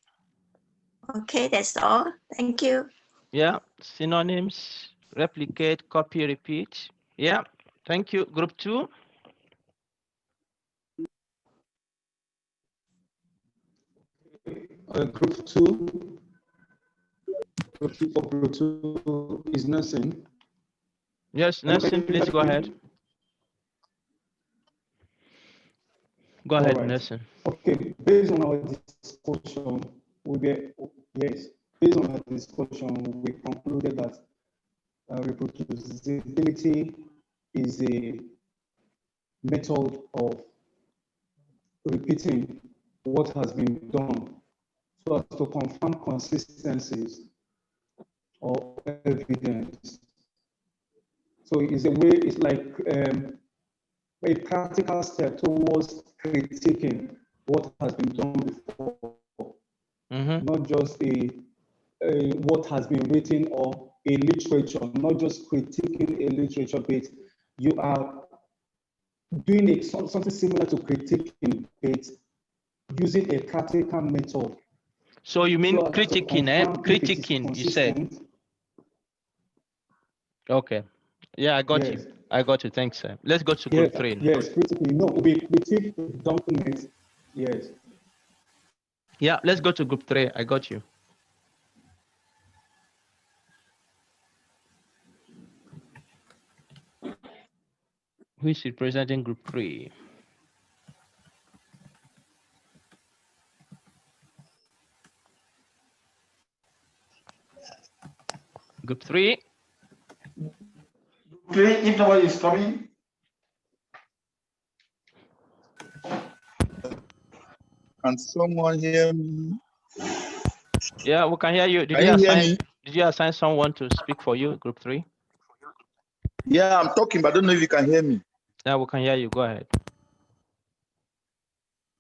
Okay, that's all. Thank you. Yeah, synonyms: replicate, copy, repeat. Yeah, thank you. Group 2. Group 2. Group 2 is nursing. Yes, nursing, please go ahead. Go ahead, nursing. Okay, based on our discussion, based on our discussion, we concluded that reproducibility is a method of repeating what has been done so as to confirm consistencies or evidence. So it's a way, it's like a practical step towards critiquing what has been done before, not just a what has been written or a literature, not just critiquing a literature, but you are doing something similar to critiquing, but using a practical method. So you mean critiquing, critiquing, you said? Okay. Yeah, I got you. I got you. Thanks, sir. Let's go to group 3. Yes, critically. No, we critique the document. Yes. Yeah, let's go to group 3. I got you. Who is representing group 3? Group 3? Okay, if nobody is coming. Can someone hear me? Yeah, we can hear you. Can you hear me? Did you assign someone to speak for you, group 3? Yeah, I'm talking, but I don't know if you can hear me. Yeah, we can hear you. Go ahead.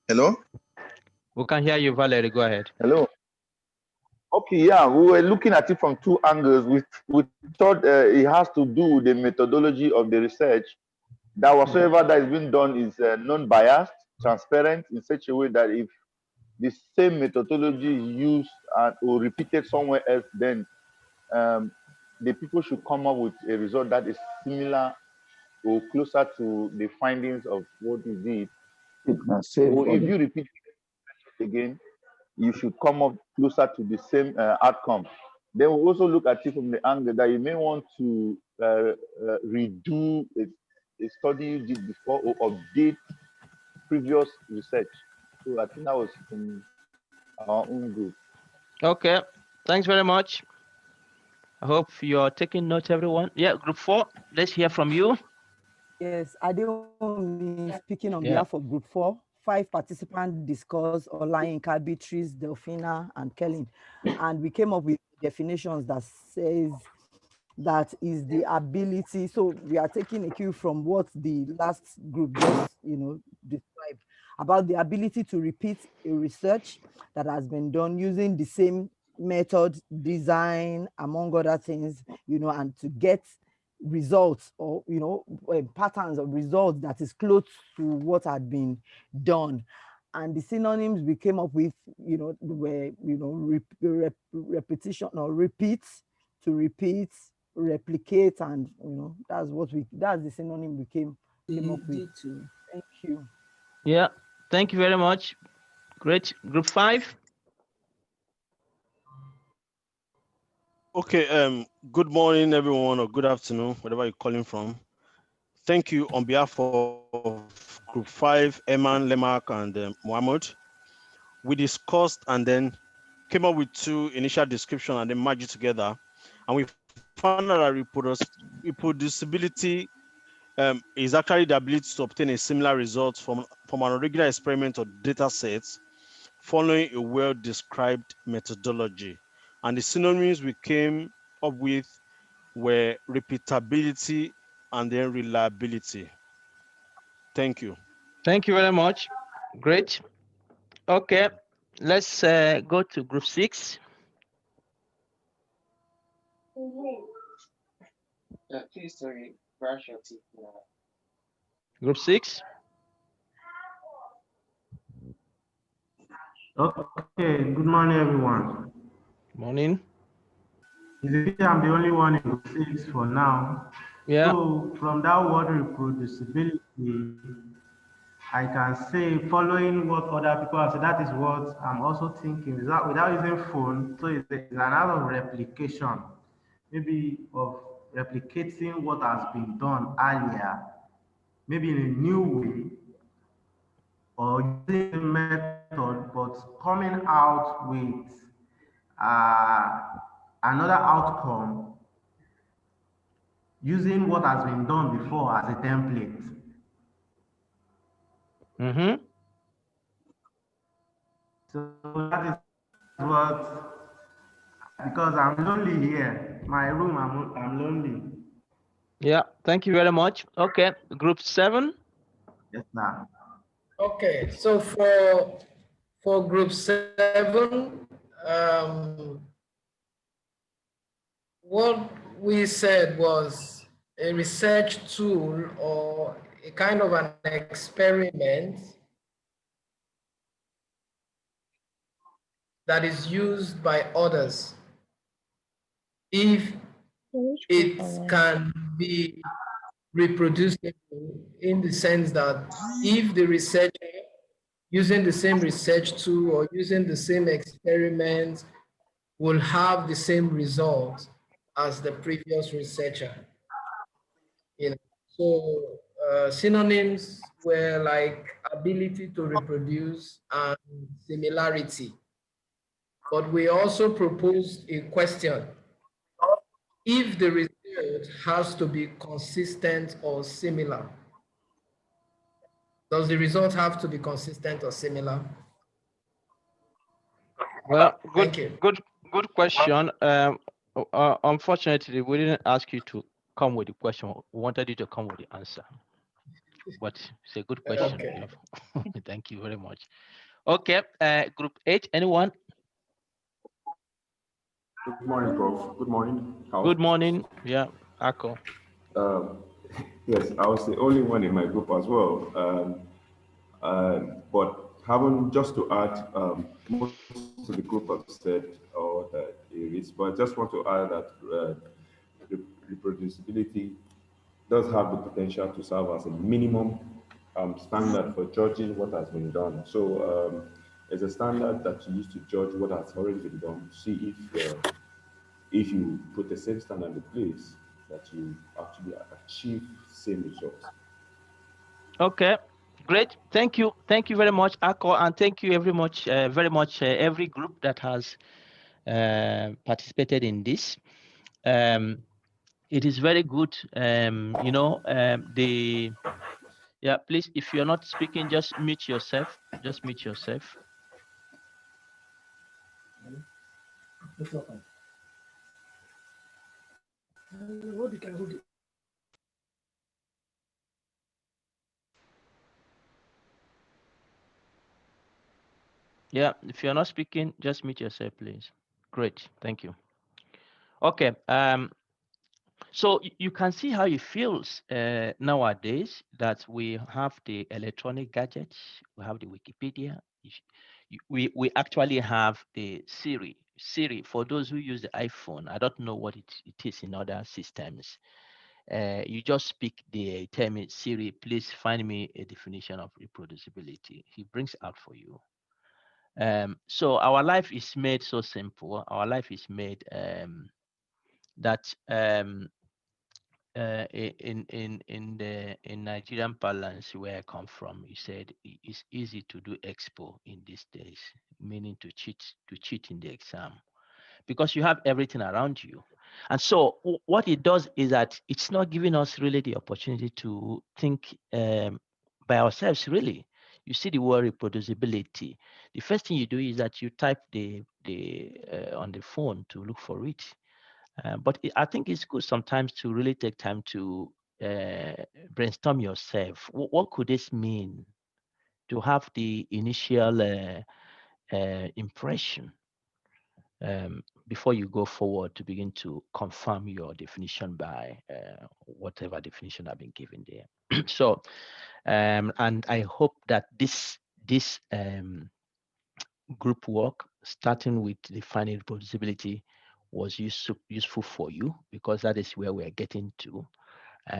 Hello? We can hear you, Valerie. Go ahead. Hello. Okay, yeah, we were looking at it from two angles. We thought it has to do with the methodology of the research, that whatsoever that is being done is non-biased, transparent, in such a way that if the same methodology is used or repeated somewhere else, then the people should come up with a result that is similar or closer to the findings of what is it. So if you repeat it again, you should come up closer to the same outcome. Then we also look at it from the angle that you may want to redo a study you did before or update previous research. So I think that was from our own group. Okay, thanks very much. I hope you're taking notes, everyone. Yeah, group 4, let's hear from you. Yes, Adeomi speaking on Yeah. behalf of Group 4. 5 participants discussed Olayinka, Beatrice, Delphina, and Kellen. And we came up with definitions that says that is the ability. So we are taking a cue from what the last group just, described about the ability to repeat a research that has been done using the same method, design, among other things, and to get results or patterns of results that is close to what had been done. And the synonyms we came up with were repetition or repeat, to repeat, replicate, and that's the synonym we came up with. Thank you. Yeah, thank you very much. Great. Group 5. Okay, good morning, everyone, or good afternoon, wherever you're calling from. Thank you on behalf of Group 5, Eman, Lemak, and Mohammed. We discussed and then came up with 2 initial descriptions and then merged it together. And we found out that reproducibility is actually the ability to obtain a similar result from an irregular experiment or data sets following a well-described methodology. And the synonyms we came up with were repeatability and then reliability. Thank you. Thank you very much. Great. Okay, let's go to group 6. Please, sorry, brush your teeth now. Group 6. Okay, good morning, everyone. Morning. I'm the only one in group 6 for now. Yeah. So from that word reproducibility, I can say, following what other people have said, that is what I'm also thinking. Is that without using phone, so it's an art of replication, maybe of replicating what has been done earlier, maybe in a new way, or using the method, but coming out with another outcome using what has been done before as a template. Mm-hmm. So that is what, because I'm lonely here, my room, I'm lonely. Yeah, thank you very much. Okay, group 7. Yes, sir. Okay, so for group 7, what we said was a research tool or a kind of an experiment that is used by others if it can be reproducible, in the sense that if the researcher using the same research tool or using the same experiment will have the same result as the previous researcher. So synonyms were like ability to reproduce and similarity. But we also proposed a question. If the result has to be consistent or similar, does the result have to be consistent or similar? Well, Thank you. good question. Unfortunately, we didn't ask you to come with the question. We wanted you to come with the answer. But it's a good question. Okay. Thank you very much. Okay, group 8, anyone? Good morning, Prof. Good morning. Good morning. Yeah, Akko. Um, yes, I was the only one in my group as well. But having just to add, most of the group have said all that it is, but I just want to add that reproducibility does have the potential to serve as a minimum standard for judging what has been done. So it's a standard that you use to judge what has already been done, to see if you put the same standard in place, that you actually achieve same results. Okay, great. Thank you. Thank you very much, Akko, and thank you very much, every group that has participated in this. It is very good. Yeah, please, if you're not speaking, just mute yourself. Just mute yourself. Yeah, if you're not speaking, just mute yourself, please. Great, thank you. Okay, so you can see how it feels nowadays that we have the electronic gadgets, we have the Wikipedia, we actually have the Siri. Siri, for those who use the iPhone, I don't know what it is in other systems. You just speak tell me, Siri, please find me a definition of reproducibility. He brings out for you. So our life is made so simple. Our life is made that in Nigerian parlance, where I come from, he said it's easy to do expo in these days, meaning to cheat in the exam, because you have everything around you. And so what it does is that it's not giving us really the opportunity to think by ourselves, really. You see the word reproducibility. The first thing you do is that you type on the phone to look for it. But I think it's good sometimes to really take time to brainstorm yourself. What could this mean? To have the initial impression before you go forward to begin to confirm your definition by whatever definition have been given there. So, and I hope that this group work, starting with defining reproducibility, was useful for you, because that is where we're getting to.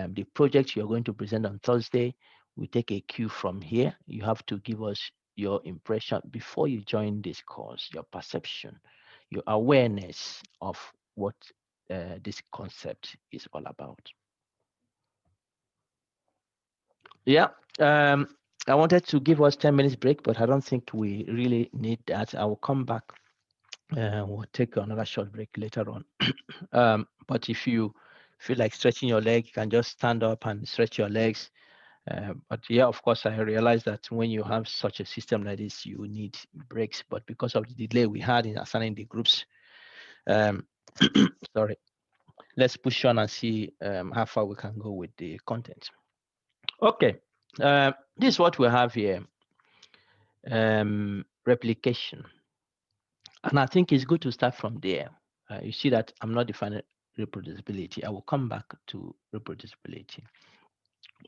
The project you're going to present on Thursday, we take a cue from here. You have to give us your impression before you join this course, your perception, your awareness of what this concept is all about. Yeah, I wanted to give us 10 minutes break, but I don't think we really need that. I will come back. We'll take another short break later on. But if you feel like stretching your leg, you can just stand up and stretch your legs. But yeah, of course, I realize that when you have such a system like this, you need breaks. But because of the delay we had in assigning the groups, sorry, let's push on and see how far we can go with the content. Okay, this is what we have here, replication. And I think it's good to start from there. You see that I'm not defining reproducibility. I will come back to reproducibility.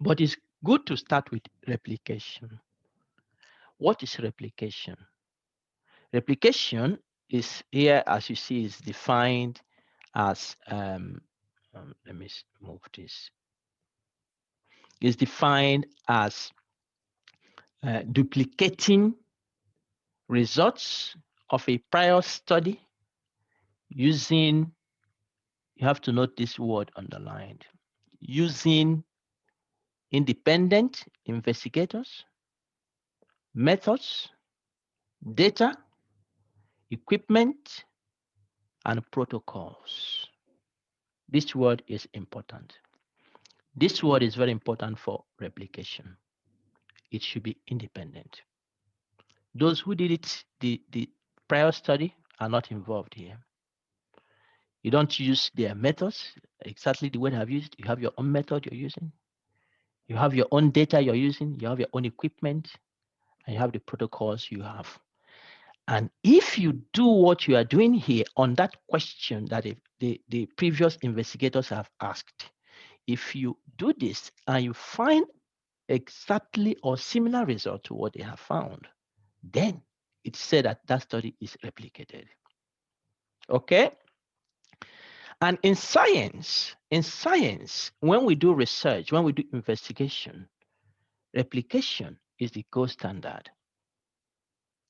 But it's good to start with replication. What is replication? Replication is here, as you see, is defined as, let me move this. Is defined as duplicating results of a prior study using, you have to note this word underlined, using independent investigators, methods, data, equipment, and protocols. This word is important. This word is very important for replication. It should be independent. Those who did it, the prior study, are not involved here. You don't use their methods exactly the way they have used. You have your own method you're using. You have your own data you're using. You have your own equipment, and you have the protocols you have. And if you do what you are doing here on that question that the previous investigators have asked, if you do this and you find exactly or similar result to what they have found, then it's said that that study is replicated. Okay? And in science, when we do research, when we do investigation, replication is the gold standard.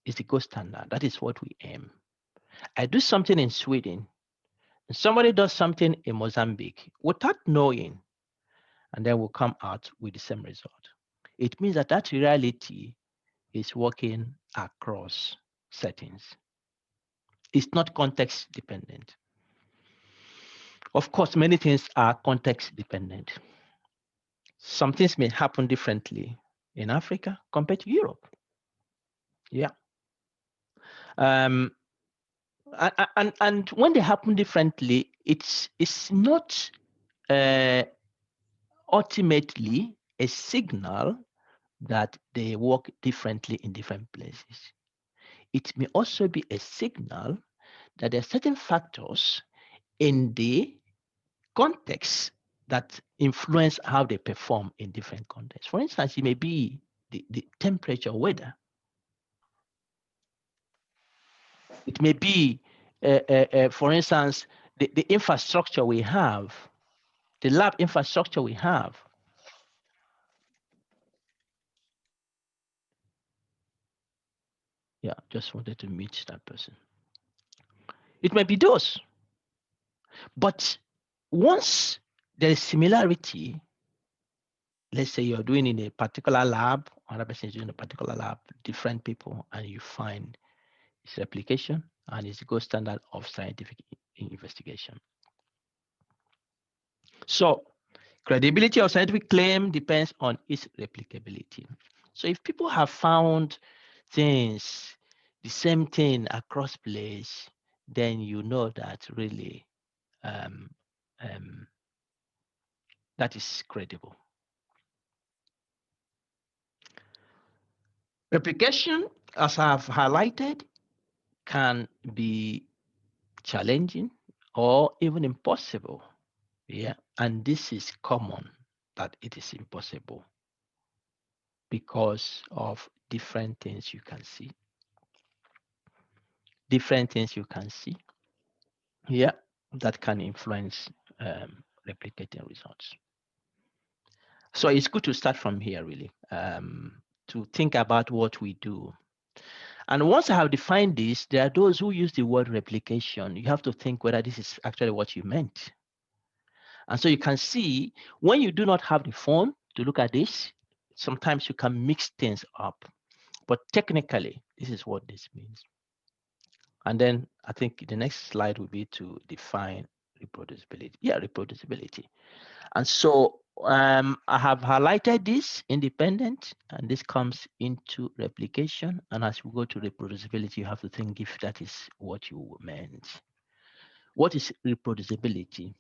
It's the gold standard. That is what we aim. I do something in Sweden, and somebody does something in Mozambique without knowing, and then we'll come out with the same result. It means that that reality is working across settings. It's not context dependent. Of course, many things are context dependent. Some things may happen differently in Africa compared to Europe. Yeah. And when they happen differently, it's not ultimately a signal that they work differently in different places. It may also be a signal that there are certain factors in the context that influence how they perform in different contexts. For instance, it may be the temperature, weather. It may be, for instance, the infrastructure we have, the lab infrastructure we have. Yeah, just wanted to meet that person. It may be those. But once there is similarity, let's say you're doing in a particular lab, another person is doing a particular lab, different people, and you find its replication, and it's the gold standard of scientific investigation. So credibility of scientific claim depends on its replicability. So if people have found things, the same thing across place, then you know that really that is credible. Replication, as I've highlighted, can be challenging or even impossible. Yeah, and this is common that it is impossible because of different things you can see. Different things you can see. Yeah, that can influence replicating results. So it's good to start from here, really, to think about what we do. And once I have defined this, there are those who use the word replication. You have to think whether this is actually what you meant. And so you can see when you do not have the phone to look at this, sometimes you can mix things up. But technically, this is what this means. And then I think the next slide will be to define reproducibility. Yeah, reproducibility. And so I have highlighted this independent, and this comes into replication. And as we go to reproducibility, you have to think if that is what you meant. What is reproducibility?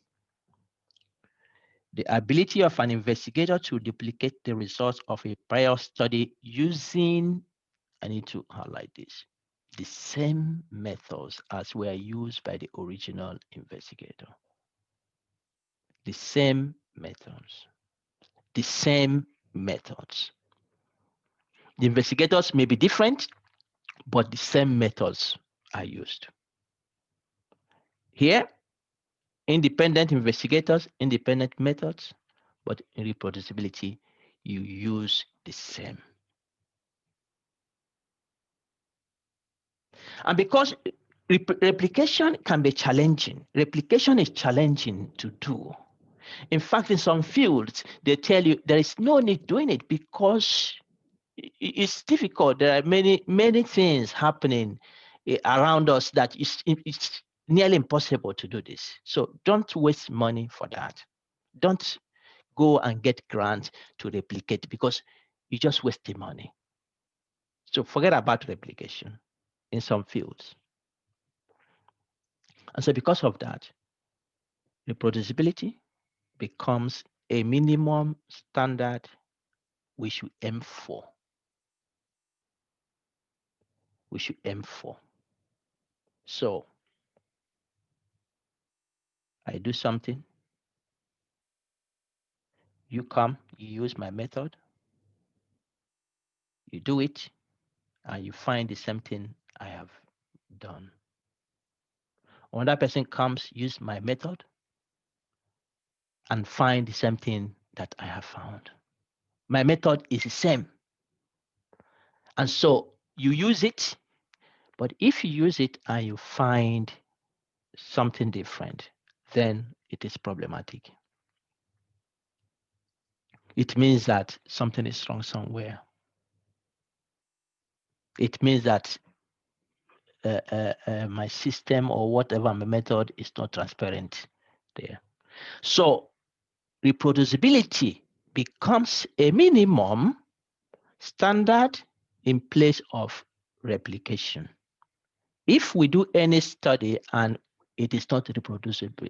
The ability of an investigator to duplicate the results of a prior study using, I need to highlight this, the same methods as were used by the original investigator. The same methods. The same methods. The investigators may be different, but the same methods are used. Here, independent investigators, independent methods, but in reproducibility, you use the same. And because replication can be challenging, replication is challenging to do. In fact, in some fields, they tell you there is no need doing it because it's difficult. There are many things happening around us that it's nearly impossible to do this. So don't waste money for that. Don't go and get grants to replicate because you just waste the money. So forget about replication in some fields. And so because of that, reproducibility becomes a minimum standard we should aim for. We should aim for. So I do something, you come, you use my method, you do it, and you find the same thing I have done. Another person comes, use my method, and find the same thing that I have found. My method is the same. And so you use it, but if you use it and you find something different, then it is problematic. It means that something is wrong somewhere. It means that my system or whatever my method is not transparent there. So reproducibility becomes a minimum standard in place of replication. If we do any study and it is not reproducible,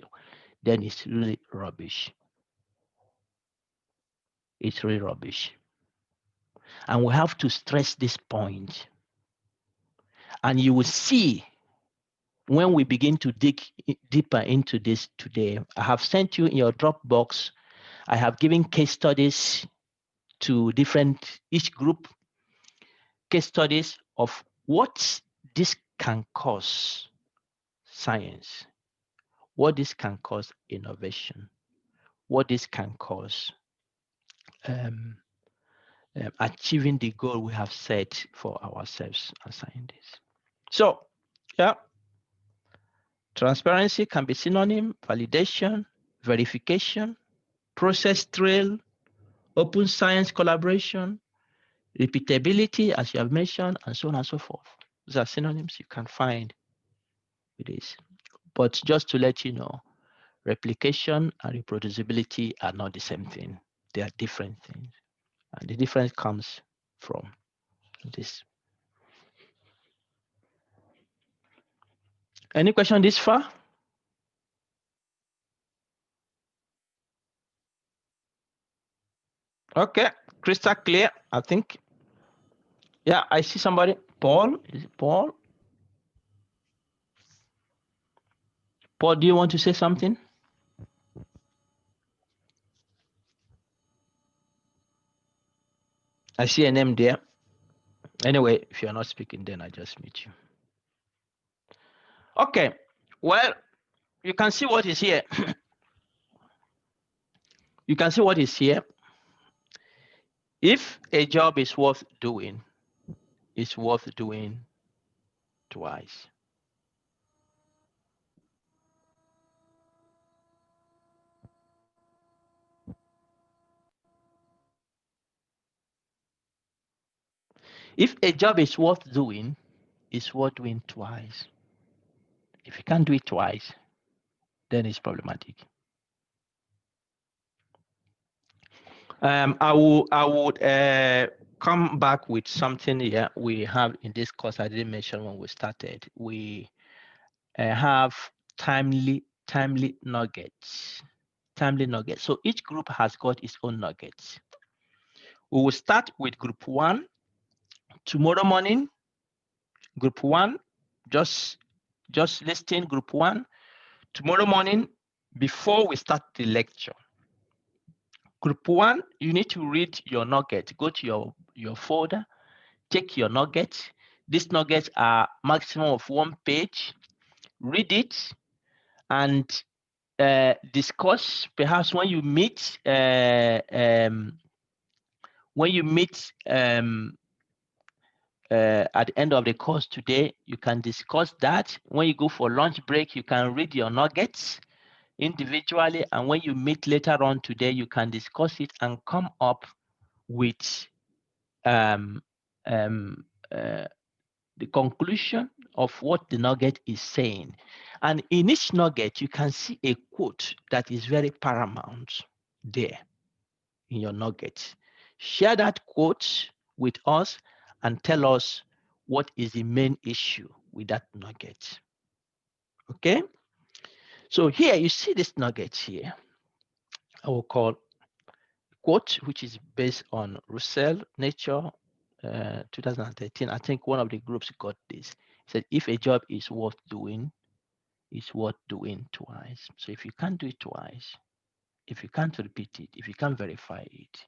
then it's really rubbish. It's really rubbish. And we have to stress this point. And you will see when we begin to dig deeper into this today. I have sent you in your Dropbox. I have given case studies to each group, case studies of what this can cause science, what this can cause innovation, what this can cause achieving the goal we have set for ourselves as scientists. So, yeah, transparency can be synonym, validation, verification, process trail, open science collaboration, repeatability, as you have mentioned, and so on and so forth. These are synonyms you can find with this. But just to let you know, replication and reproducibility are not the same thing. They are different things. And the difference comes from this. Any question this far? Okay, crystal clear, I think. Yeah, I see somebody. Paul, is it Paul? Paul, do you want to say something? I see a name there. Anyway, if you're not speaking, then I just meet you. Okay, well, you can see what is here. You can see what is here. If a job is worth doing, it's worth doing twice. If a job is worth doing, it's worth doing twice. If you can't do it twice, then it's problematic. I would come back with something here we have in this course I didn't mention when we started. We have timely nuggets. Timely nuggets. So each group has got its own nuggets. We will start with group 1 tomorrow morning. Group 1, just listing group 1 tomorrow morning before we start the lecture. Group 1, you need to read your nugget. Go to your folder, take your nuggets. These nuggets are maximum of 1 page. Read it and discuss. Perhaps when you meet at the end of the course today, you can discuss that. When you go for lunch break, you can read your nuggets. individually, and when you meet later on today, you can discuss it and come up with um, um, uh, the conclusion of what the nugget is saying. And in each nugget, you can see a quote that is very paramount there in your nugget. Share that quote with us and tell us what is the main issue with that nugget. Okay? So here you see this nugget here. I will call quote, which is based on Russell, Nature, 2013. I think one of the groups got this. It said, if a job is worth doing, it's worth doing twice. So if you can't do it twice, if you can't repeat it, if you can't verify it,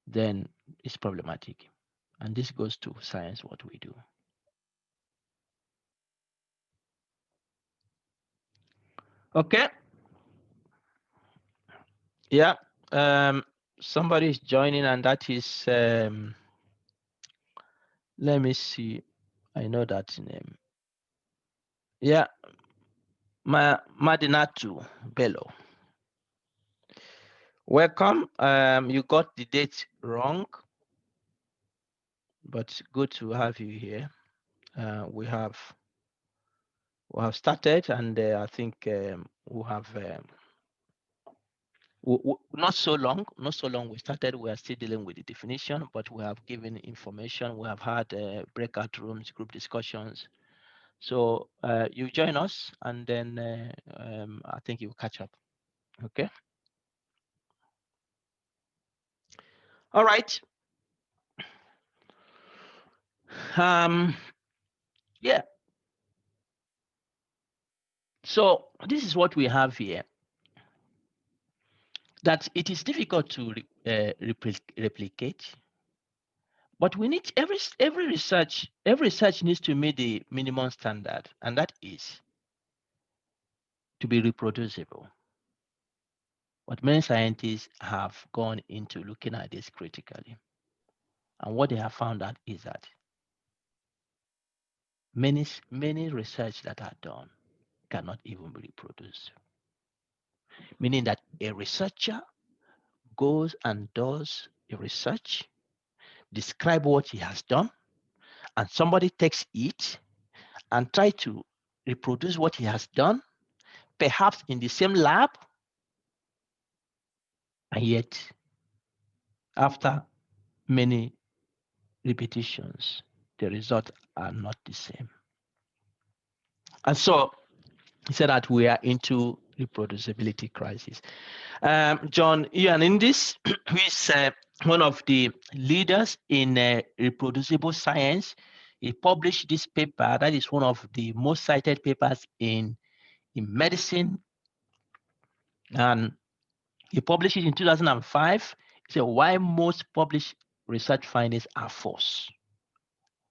then it's problematic. And this goes to science, what we do. Okay. Yeah. Somebody is joining, and that is, let me see. I know that name. Yeah. Madinatu Bello. Welcome. You got the date wrong, but good to have you here. We have started, and I think we have not so long. We started. We are still dealing with the definition, but we have given information. We have had breakout rooms, group discussions. So you join us, and then I think you catch up. Okay. All right. Yeah. So this is what we have here. That it is difficult to replicate, but we need every research needs to meet the minimum standard, and that is to be reproducible. But many scientists have gone into looking at this critically, and what they have found out is that many research that are done cannot even be reproduced. Meaning that a researcher goes and does a research, describe what he has done, and somebody takes it and try to reproduce what he has done, perhaps in the same lab, and yet after many repetitions, the results are not the same. And so he said that we are into reproducibility crisis. John Ian Indis, who is one of the leaders in reproducible science, he published this paper that is one of the most cited papers in medicine, and he published it in 2005. He said why most published research findings are false.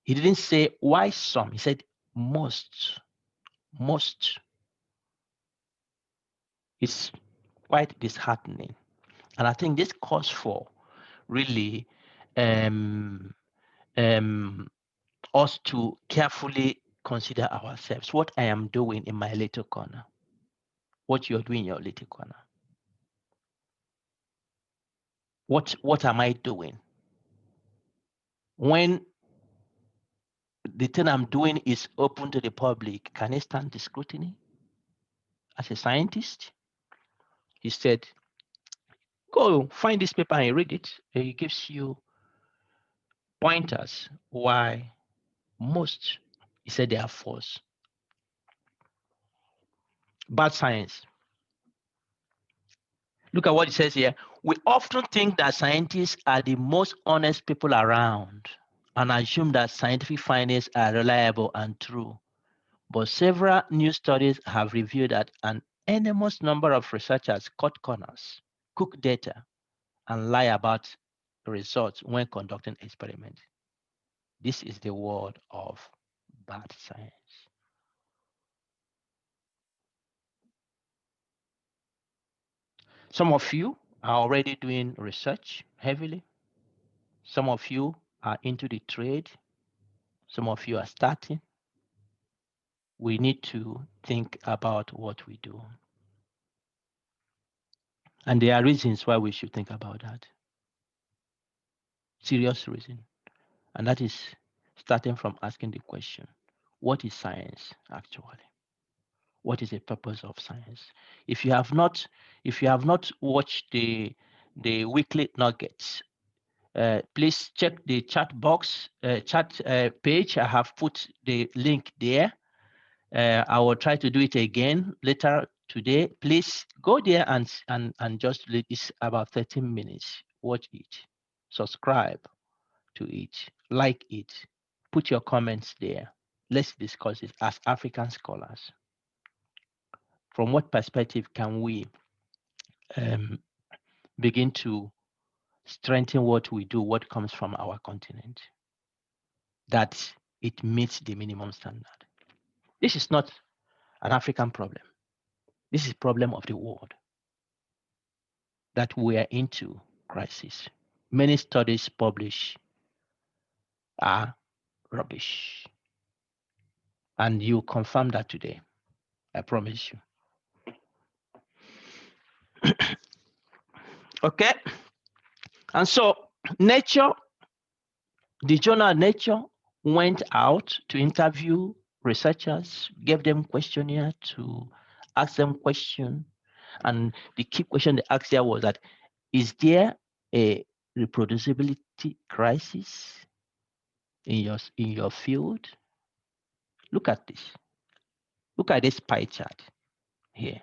He didn't say why some, he said most. It's quite disheartening. And I think this calls for really us to carefully consider ourselves. What I am doing in my little corner, what you're doing in your little corner. What am I doing? When the thing I'm doing is open to the public, can it stand the scrutiny? As a scientist, he said, go find this paper and read it. He gives you pointers why most, he said, they are false. Bad science. Look at what it says here. We often think that scientists are the most honest people around and assume that scientific findings are reliable and true. But several new studies have revealed that an enormous number of researchers cut corners, cook data, and lie about results when conducting experiments. This is the world of bad science. Some of you are already doing research heavily. Some of you are into the trade. Some of you are starting. We need to think about what we do. And there are reasons why we should think about that. Serious reason. And that is starting from asking the question, what is science actually? What is the purpose of science? If you have not watched the weekly nuggets, please check the chat box, chat page. I have put the link there. I will try to do it again later today. Please go there and just it's about 13 minutes. Watch it, subscribe to it, like it, put your comments there. Let's discuss it as African scholars. From what perspective can we begin to strengthen what we do, what comes from our continent, that it meets the minimum standard? This is not an African problem. This is a problem of the world, that we are into crisis. Many studies published are rubbish. And you confirm that today. I promise you. Okay? And so Nature, the journal Nature went out to interview researchers, gave them questionnaire to ask them question. And the key question they asked there was that, is there a reproducibility crisis in your field? Look at this. Look at this pie chart here.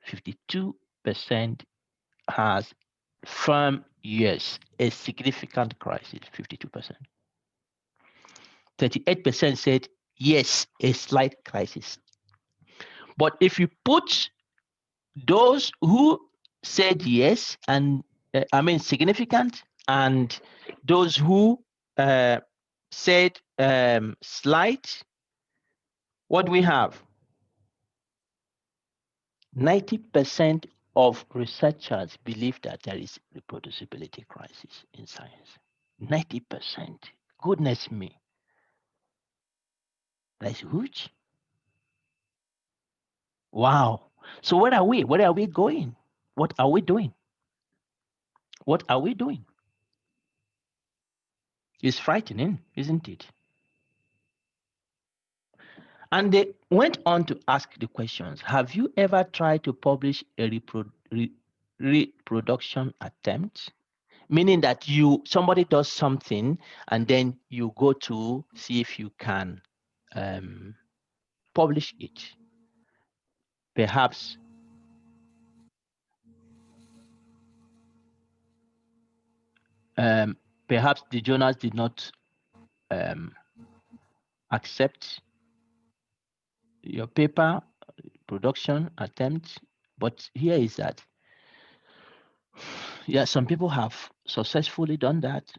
52% has firm yes, a significant crisis, 52%. 38% said yes, a slight crisis. But if you put those who said yes, and significant, and those who said slight, what we have? 90% of researchers believe that there is reproducibility crisis in science. 90%. Goodness me. That's huge. Wow. So where are we? Where are we going? What are we doing? What are we doing? It's frightening, isn't it? And they went on to ask the questions. Have you ever tried to publish a reproduction attempt? Meaning that somebody does something and then you go to see if you can publish it. Perhaps perhaps the journals did not accept your paper production attempt, but here is that some people have successfully done that,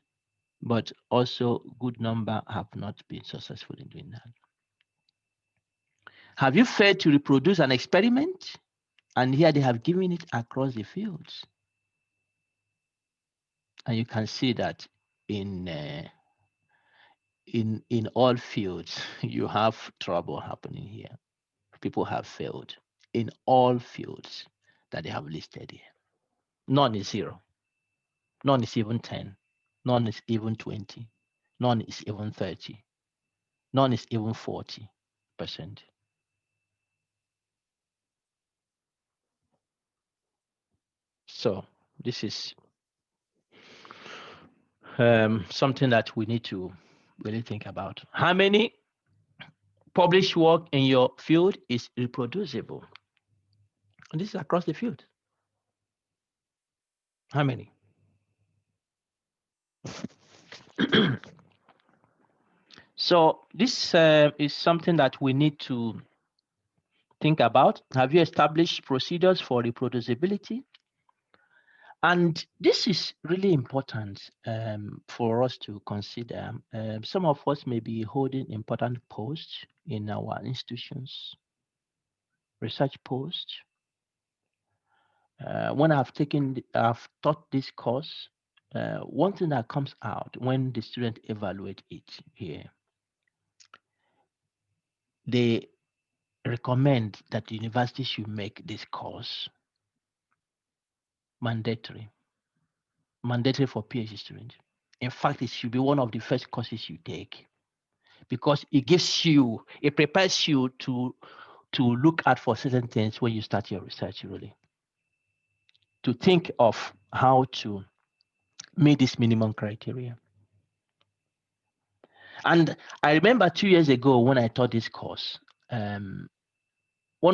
but also good number have not been successful in doing that. Have you failed to reproduce an experiment? And here they have given it across the fields. And you can see that in all fields, you have trouble happening here. People have failed in all fields that they have listed here. None is 0. None is even 10. None is even 20. None is even 30. None is even 40%. So this is something that we need to really think about. How many published work in your field is reproducible? And this is across the field. How many? So this is something that we need to think about. Have you established procedures for reproducibility? And this is really important for us to consider. Some of us may be holding important posts in our institutions, research posts. When I've taught this course, one thing that comes out when the student evaluate it here, they recommend that the university should make this course Mandatory. Mandatory for PhD students. In fact, it should be one of the first courses you take because it prepares you to look at for certain things when you start your research, really. To think of how to meet this minimum criteria. And I remember 2 years ago when I taught this course, one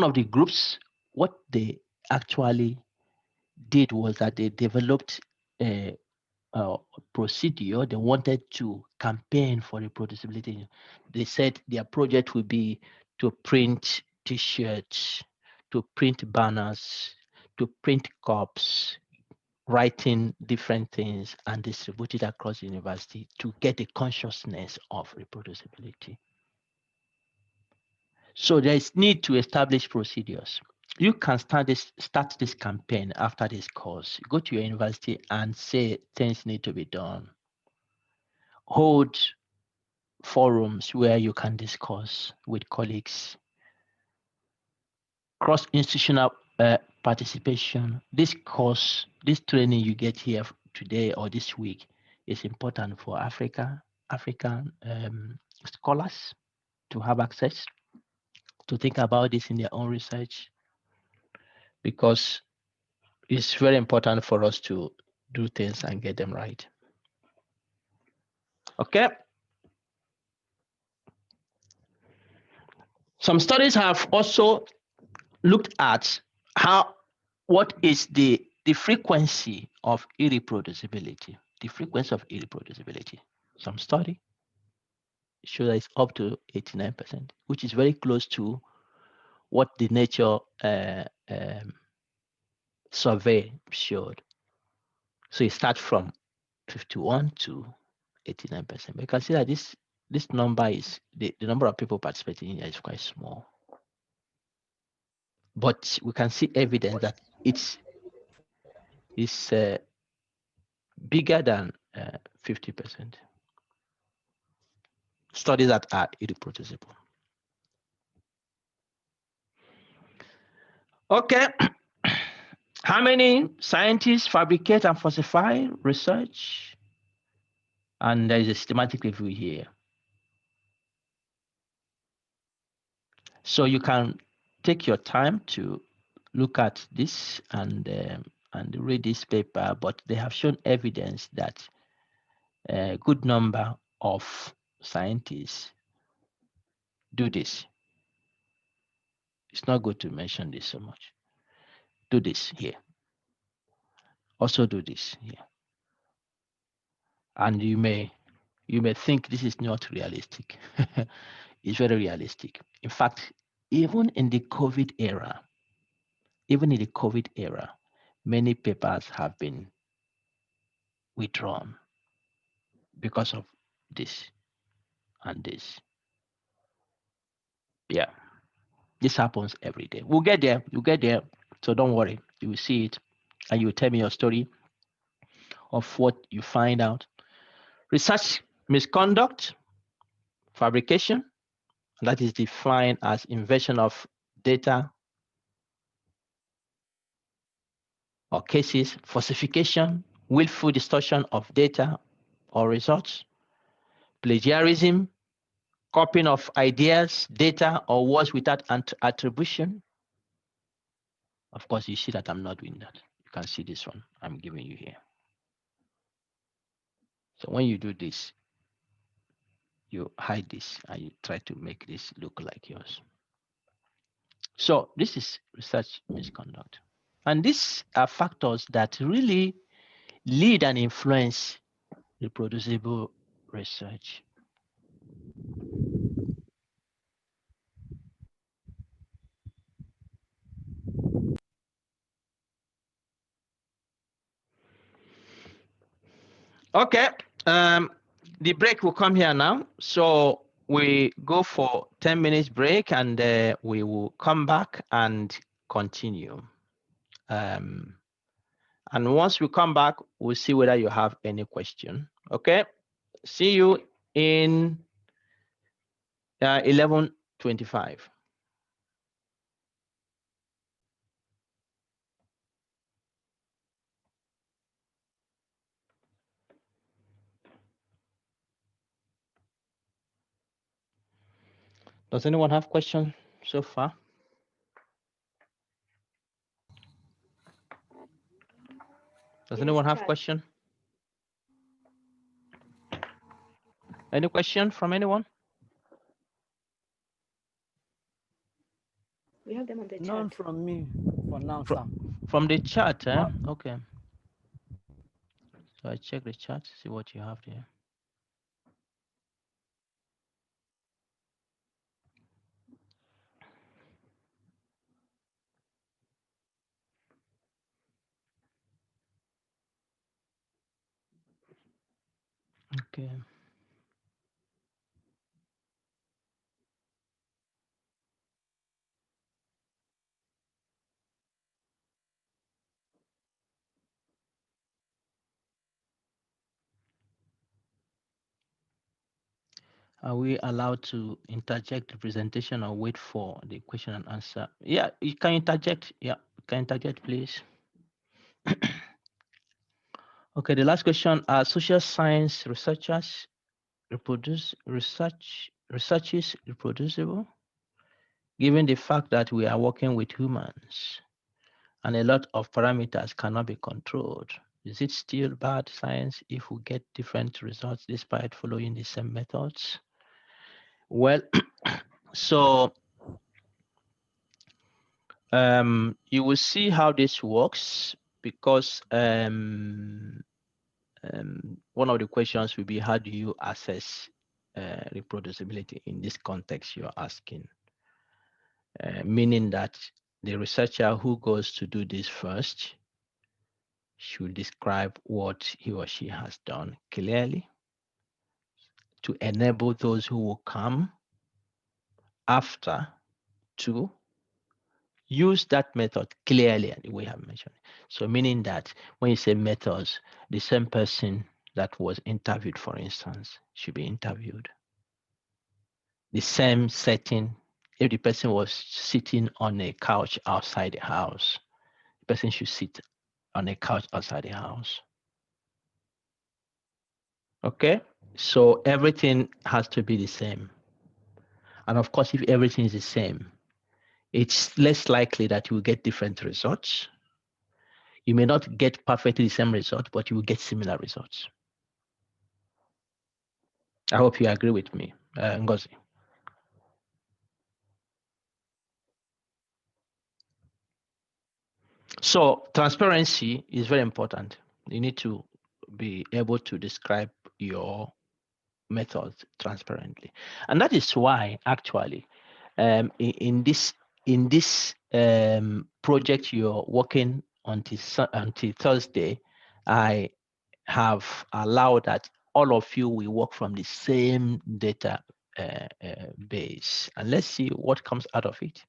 of the groups, what they actually did was that they developed a procedure. They wanted to campaign for reproducibility. They said their project would be to print T-shirts, to print banners, to print cups, writing different things and distribute it across the university to get a consciousness of reproducibility. So there is need to establish procedures. You can start this campaign after this course. Go to your university and say things need to be done. Hold forums where you can discuss with colleagues. Cross-institutional participation. This course, this training you get here today or this week is important for African scholars to have access to think about this in their own research, because it's very important for us to do things and get them right. Okay. Some studies have also looked at what is the frequency of irreproducibility. The frequency of irreproducibility. Some study show that it's up to 89%, which is very close to what the Nature survey showed. So it starts from 51 to 89%. But you can see that this number is the number of people participating here is quite small. But we can see evidence that it's bigger than 50%. Studies that are irreproducible. Okay. How many scientists fabricate and falsify research? And there is a systematic review here. So you can take your time to look at this and read this paper, but they have shown evidence that a good number of scientists do this. It's not good to mention this so much. Do this here. Also do this here. And you may think this is not realistic. It's very realistic. In fact, even in the COVID era, many papers have been withdrawn because of this and this. Yeah, this happens every day. We'll get there. You'll get there. So don't worry. You will see it and you will tell me your story of what you find out. Research misconduct, fabrication, that is defined as invention of data or cases, falsification, willful distortion of data or results, plagiarism, copying of ideas, data, or words without attribution. Of course, you see that I'm not doing that. You can see this one I'm giving you here. So when you do this, you hide this and you try to make this look like yours. So this is research misconduct. And these are factors that really lead and influence reproducible research. Okay, the break will come here now. So we go for 10 minutes break and we will come back and continue. And once we come back, we'll see whether you have any question. Okay, see you in 11:25. Does anyone have questions so far? Does anyone have question? Any question from anyone? We have them on the chat. None from me for now, sir. From the chat, eh? Okay. So I check the chat, see what you have there. Okay. Are we allowed to interject the presentation or wait for the question and answer? Yeah, you can interject. Yeah, you can interject, please. Okay, the last question. Are social science researchers research is reproducible? Given the fact that we are working with humans and a lot of parameters cannot be controlled, is it still bad science if we get different results despite following the same methods? Well, so you will see how this works because one of the questions will be, how do you assess reproducibility in this context you're asking? Meaning that the researcher who goes to do this first should describe what he or she has done clearly to enable those who will come after to use that method clearly and the way I have mentioned. So meaning that when you say methods, the same person that was interviewed, for instance, should be interviewed. The same setting, if the person was sitting on a couch outside the house, the person should sit on a couch outside the house. Okay? So everything has to be the same. And of course, if everything is the same, it's less likely that you will get different results. You may not get perfectly the same result, but you will get similar results. I hope you agree with me, Ngozi. So transparency is very important. You need to be able to describe your methods transparently. And that is why actually in this project you're working until Thursday, I have allowed that all of you will work from the same data base, and let's see what comes out of it.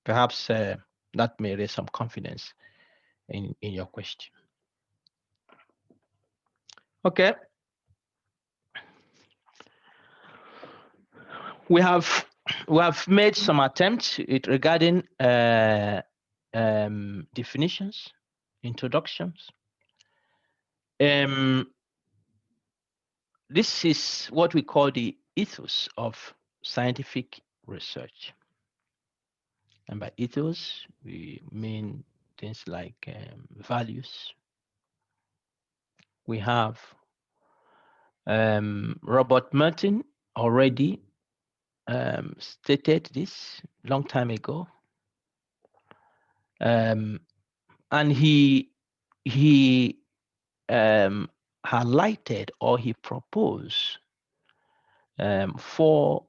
Perhaps that may raise some confidence in your question. Okay. We have made some attempts regarding definitions, introductions. This is what we call the ethos of scientific research. And by ethos, we mean things like values. We have Robert Merton already stated this long time ago. And he highlighted or he proposed 4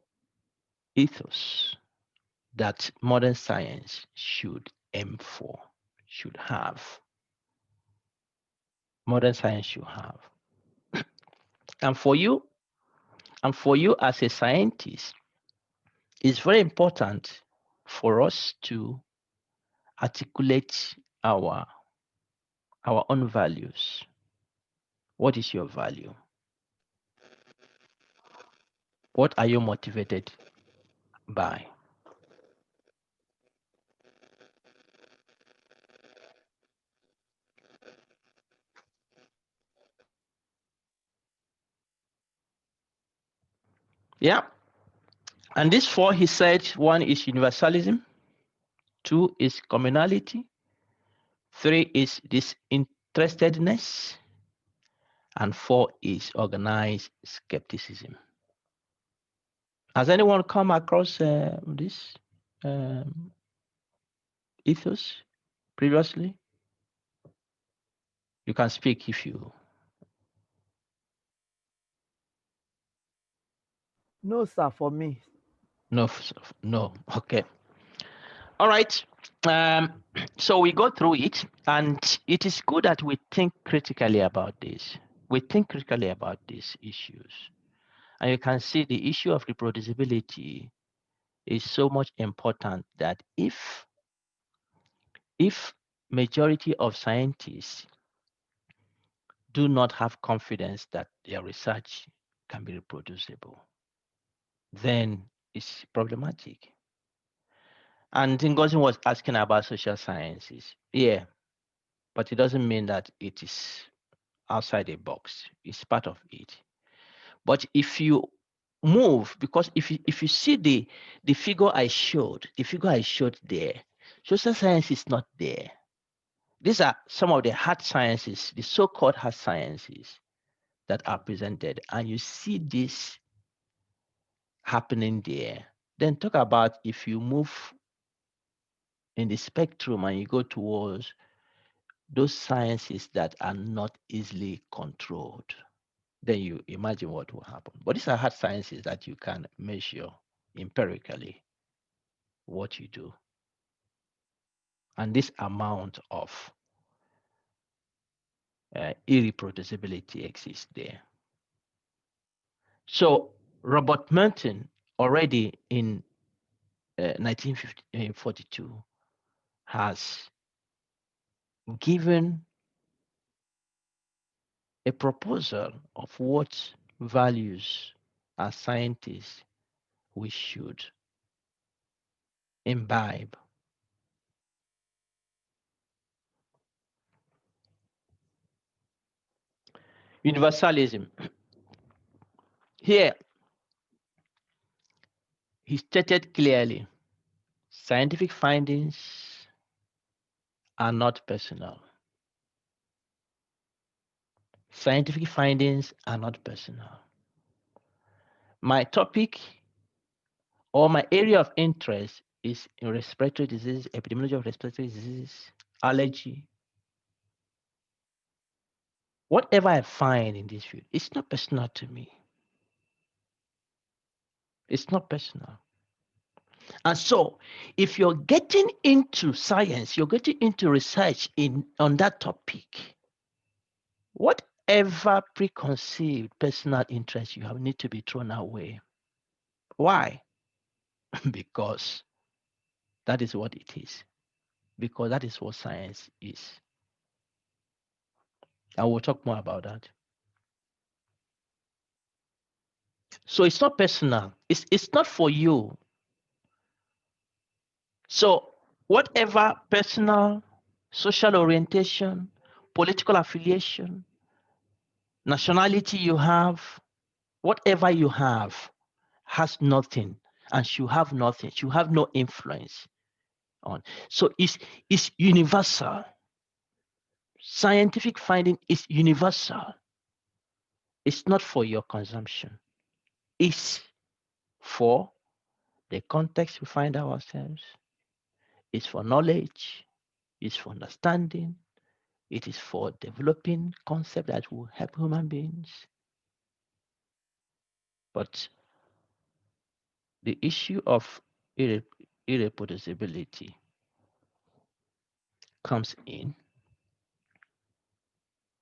ethos that modern science should aim for, should have. Modern science should have. And for you as a scientist, it's very important for us to articulate our own values. What is your value? What are you motivated by? Yeah. And these four, he said, one is universalism, two is communality, three is disinterestedness, and four is organized skepticism. Has anyone come across this ethos previously? You can speak if you. No, sir, for me. No, no. Okay. All right. So we go through it, and it is good that we think critically about this. We think critically about these issues. And you can see the issue of reproducibility is so much important that if majority of scientists do not have confidence that their research can be reproducible, then it's problematic. And Ngozi was asking about social sciences. Yeah, but it doesn't mean that it is outside the box. It's part of it. But if you move, because if you see the figure I showed, there, social science is not there. These are some of the hard sciences, the so-called hard sciences that are presented, and you see this happening there. Then talk about if you move in the spectrum and you go towards those sciences that are not easily controlled, then you imagine what will happen. But these are hard sciences that you can measure empirically what you do. And this amount of irreproducibility exists there. So Robert Merton already in 1942 has given a proposal of what values as scientists we should imbibe. Universalism. Here, he stated clearly, scientific findings are not personal. Scientific findings are not personal. My topic or my area of interest is in respiratory disease, epidemiology of respiratory disease, allergy. Whatever I find in this field, it's not personal to me. It's not personal. And so, if you're getting into science, you're getting into research on that topic, whatever preconceived personal interest you have need to be thrown away. Why? Because that is what it is. Because that is what science is. I will talk more about that. So it's not personal. It's not for you. So whatever personal, social orientation, political affiliation, nationality you have, whatever you have, has nothing and should have nothing, should have no influence on. So it's universal. Scientific finding is universal. It's not for your consumption. It's for the context we find ourselves. It's for knowledge. It's for understanding. It is for developing concepts that will help human beings. But the issue of irreproducibility comes in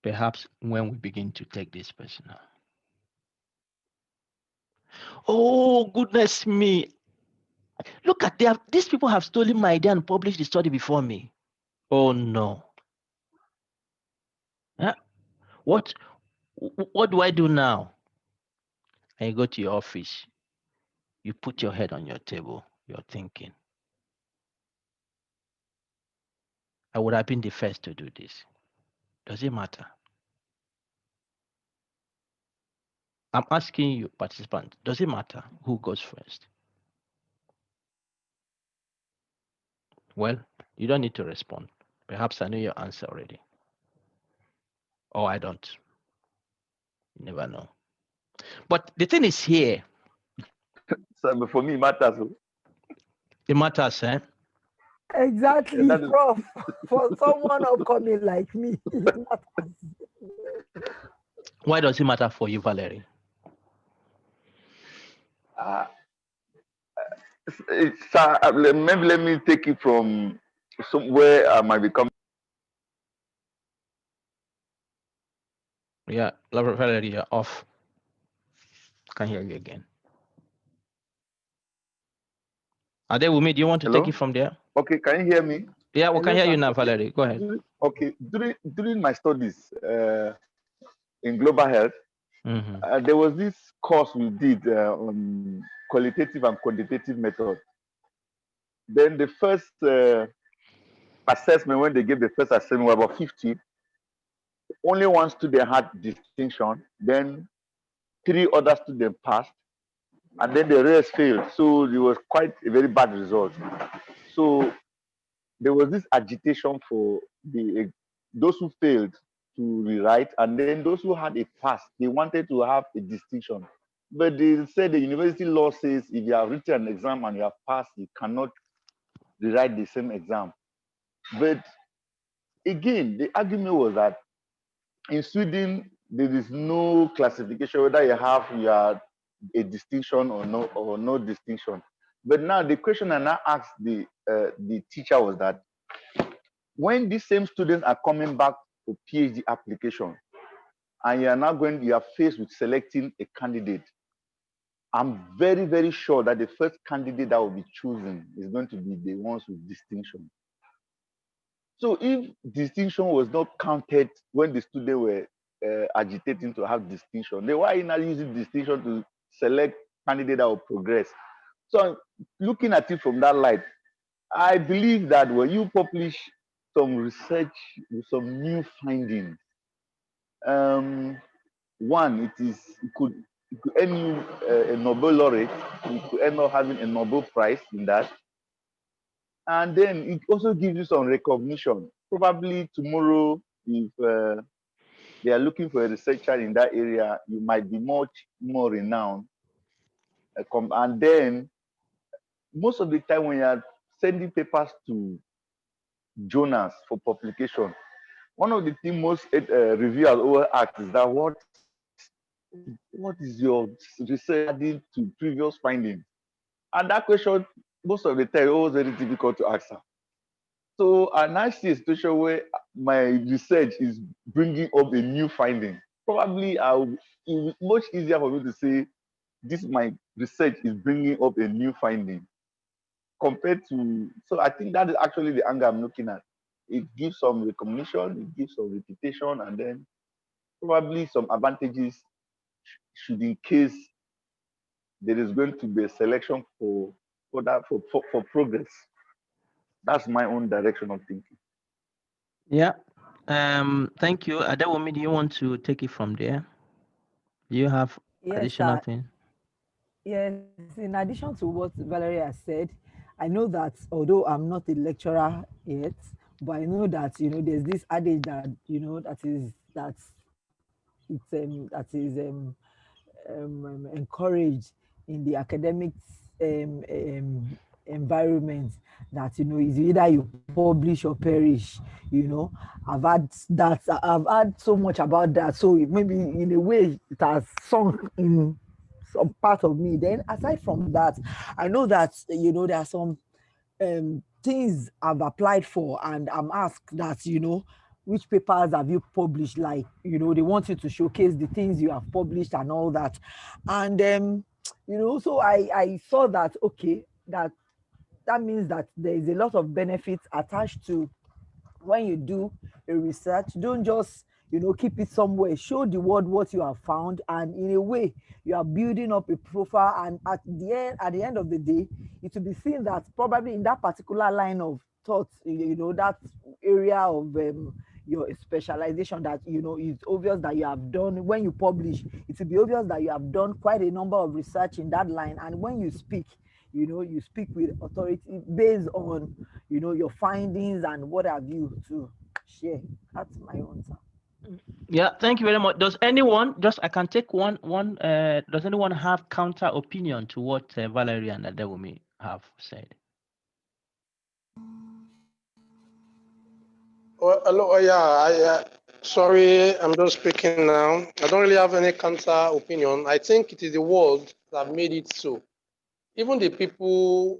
perhaps when we begin to take this personal. Oh, goodness me. Look at them. These people have stolen my idea and published the study before me. Oh, no. Huh? What do I do now? And you go to your office. You put your head on your table. You're thinking, I would have been the first to do this. Does it matter? I'm asking you, participants, does it matter who goes first? Well, you don't need to respond. Perhaps I know your answer already. Or I don't. You never know. But the thing is here. So for me, it matters. It matters, eh? Exactly, That is, Prof. For someone upcoming like me, it matters. Why does it matter for you, Valerie? uh, maybe let me take it from somewhere I might become. Yeah, Valerie, you're off. Can't hear you again. Adewumi, do you want to take Hello? it from there? Okay, can you hear me? Yeah, we can hear you now, Okay. Valerie. Go ahead. Okay, during my studies in global health, there was this course we did on qualitative and quantitative method. Then the first assessment, when they gave the first assessment, were about 50. Only one student had distinction. Then 3 other students passed, and then the rest failed. So it was quite a very bad result. So there was this agitation for those who failed to rewrite, and then those who had a pass, they wanted to have a distinction. But they said the university law says if you have written an exam and you have passed, you cannot rewrite the same exam. But again, the argument was that in Sweden, there is no classification whether you are a distinction or no distinction. But now the question I now asked the teacher was that when these same students are coming back for PhD application, and you are faced with selecting a candidate, I'm very, very sure that the first candidate that will be chosen is going to be the ones with distinction. So if distinction was not counted when the students were agitating to have distinction, then why are you not using distinction to select candidate that will progress? So looking at it from that light, I believe that when you publish some research with some new findings, one, it could earn you a Nobel laureate. You could end up having a Nobel Prize in that, and then it also gives you some recognition. Probably tomorrow, if they are looking for a researcher in that area, you might be much more renowned. And then most of the time when you are sending papers to journals for publication, one of the things most reviewers always ask is that what is your research adding to previous findings? And that question, most of the time, always very difficult to answer. So I now see a situation where my research is bringing up a new finding. Probably it will be much easier for me to say this my research is bringing up a new finding compared to. So I think that is actually the angle I'm looking at. It gives some recognition, it gives some reputation, and then probably some advantages should in case there is going to be a selection for progress. That's my own direction of thinking. Yeah. Thank you. Adewumi, do you want to take it from there? Do you have Yes, additional sir. thing? Yes, in addition to what Valerie has said, I know that although I'm not a lecturer yet, but I know that there's this adage that that is encouraged in the academic environment, that is either you publish or perish. I've heard so much about that, so maybe in a way it has sunk in some part of me. Then aside from that, I know that there are some things I've applied for, and I'm asked that which papers have you published, like they want you to showcase the things you have published and all that. And so I saw that, okay, that means that there is a lot of benefits attached to when you do a research. Don't just keep it somewhere. Show the world what you have found, and in a way you are building up a profile, and at the end of the day, it will be seen that probably in that particular line of thought, that area of your specialization, that it's obvious that you have done. When you publish, it will be obvious that you have done quite a number of research in that line, and when you speak, you speak with authority based on, your findings and what have you to share. That's my answer. Yeah, thank you very much. Does anyone just I can take one does anyone have counter opinion to what Valerie and Adewumi have said? Well, hello, yeah, sorry, I'm just speaking now. I don't really have any counter opinion. I think it is the world that made it so. Even the people,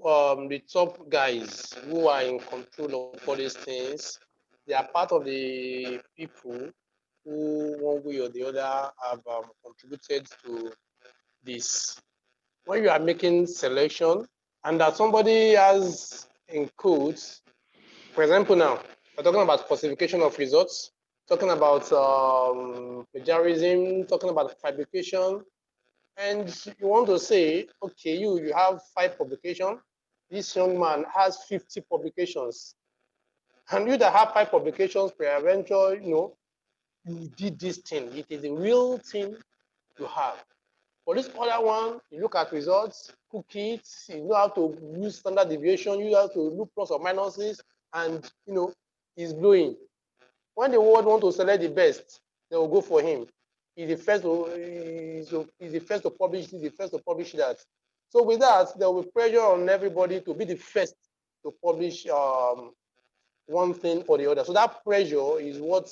the top guys who are in control of all these things, they are part of the people who, one way or the other, have contributed to this. When you are making selection, and that somebody has in quotes, for example, now we're talking about falsification of results, talking about plagiarism, talking about fabrication, and you want to say, okay, you have 5 publications. This young man has 50 publications, and you that have 5 publications, peradventure, you did this thing. It is a real thing you have. For this other one, you look at results, cook it, you know how to use standard deviation, you know how to look plus or minuses, and he's blowing. When the world want to select the best, they will go for him. He's the first to publish this, the first to publish that. So with that, there will be pressure on everybody to be the first to publish one thing or the other. So that pressure is what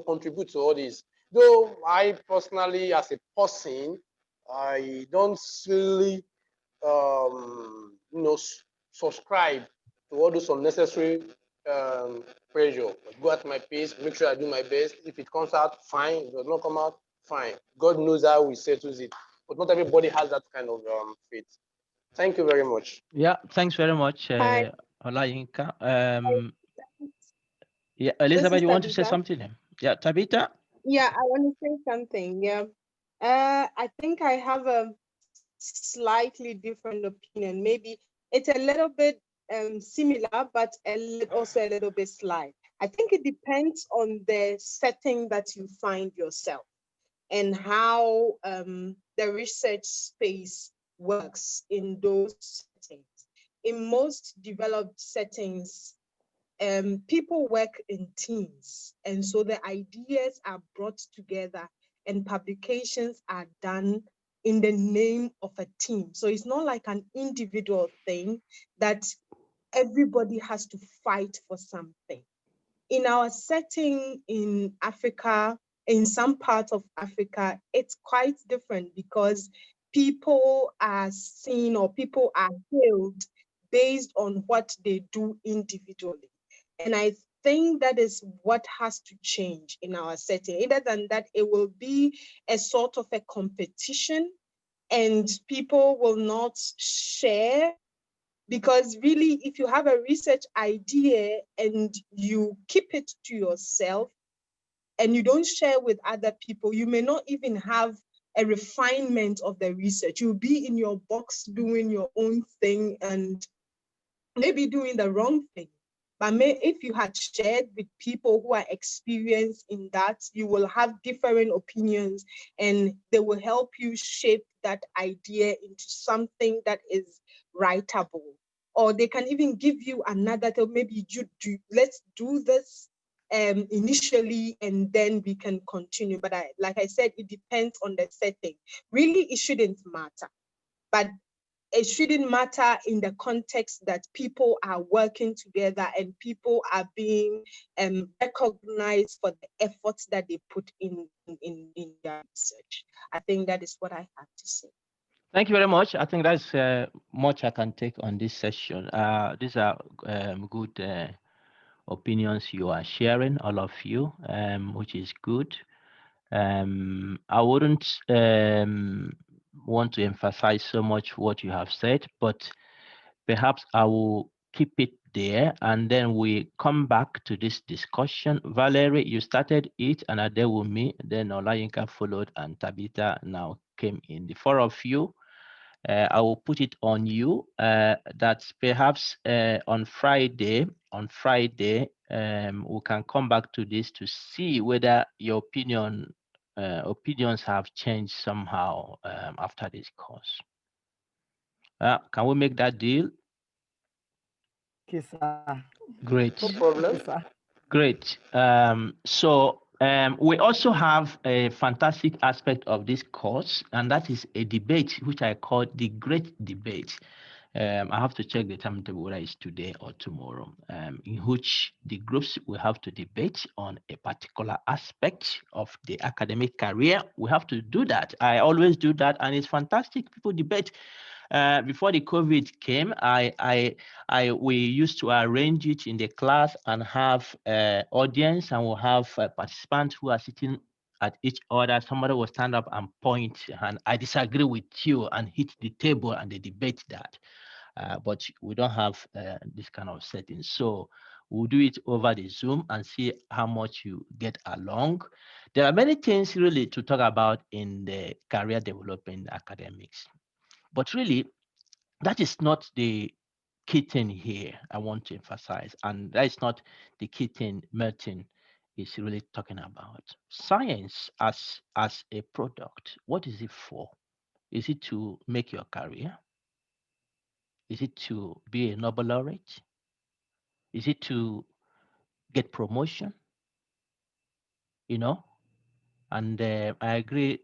contribute to all this. Though I personally, as a person, I don't really, subscribe to all those unnecessary pressure. Go at my pace, make sure I do my best. If it comes out, fine. If it does not come out, fine. God knows how He settles it. But not everybody has that kind of faith. Thank you very much. Yeah, thanks very much, Hi, Olayinka. Yeah, this Elizabeth, is you want to say Tabitha. something? Yeah, Tabitha? Yeah, I want to say something. Yeah. I think I have a slightly different opinion. Maybe it's a little bit similar, but also a little bit slight. I think it depends on the setting that you find yourself and how the research space works in those settings. In most developed settings, people work in teams, and so the ideas are brought together and publications are done in the name of a team. So it's not like an individual thing that everybody has to fight for something. In our setting in Africa, in some parts of Africa, it's quite different because people are seen or people are hailed based on what they do individually. And I think that is what has to change in our setting. Other than that, it will be a sort of a competition and people will not share, because really, if you have a research idea and you keep it to yourself and you don't share with other people, you may not even have a refinement of the research. You'll be in your box doing your own thing and maybe doing the wrong thing. But if you had shared with people who are experienced in that, you will have different opinions and they will help you shape that idea into something that is writable. Or they can even give you another, maybe let's do this initially and then we can continue. But like I said, it depends on the setting. Really, it shouldn't matter. But it shouldn't matter in the context that people are working together and people are being recognized for the efforts that they put in their research. I think that is what I have to say. Thank you very much. I think that's much I can take on this session. These are good opinions you are sharing, all of you, which is good. I wouldn't want to emphasize so much what you have said, but perhaps I will keep it there and then we come back to this discussion. Valerie, you started it and Adewumi, then Olayinka followed and Tabitha now came in. The four of you, I will put it on you that perhaps on Friday, we can come back to this to see whether your opinions have changed somehow after this course. Can we make that deal? Okay, sir. Great. No problem. Okay, sir. Great. We also have a fantastic aspect of this course, and that is a debate, which I call the Great Debate. I have to check the timetable whether it's today or tomorrow, in which the groups will have to debate on a particular aspect of the academic career. We have to do that. I always do that, and it's fantastic. People debate. Before the COVID came, we used to arrange it in the class and have audience, and we'll have participants who are sitting at each other. Somebody will stand up and point, and I disagree with you, and hit the table, and they debate that. But we don't have this kind of setting. So we'll do it over the Zoom and see how much you get along. There are many things really to talk about in the career development academics. But really, that is not the key thing here I want to emphasize. And that is not the key thing Merton is really talking about. Science as a product, what is it for? Is it to make your career? Is it to be a Nobel laureate? Is it to get promotion? You know? And I agree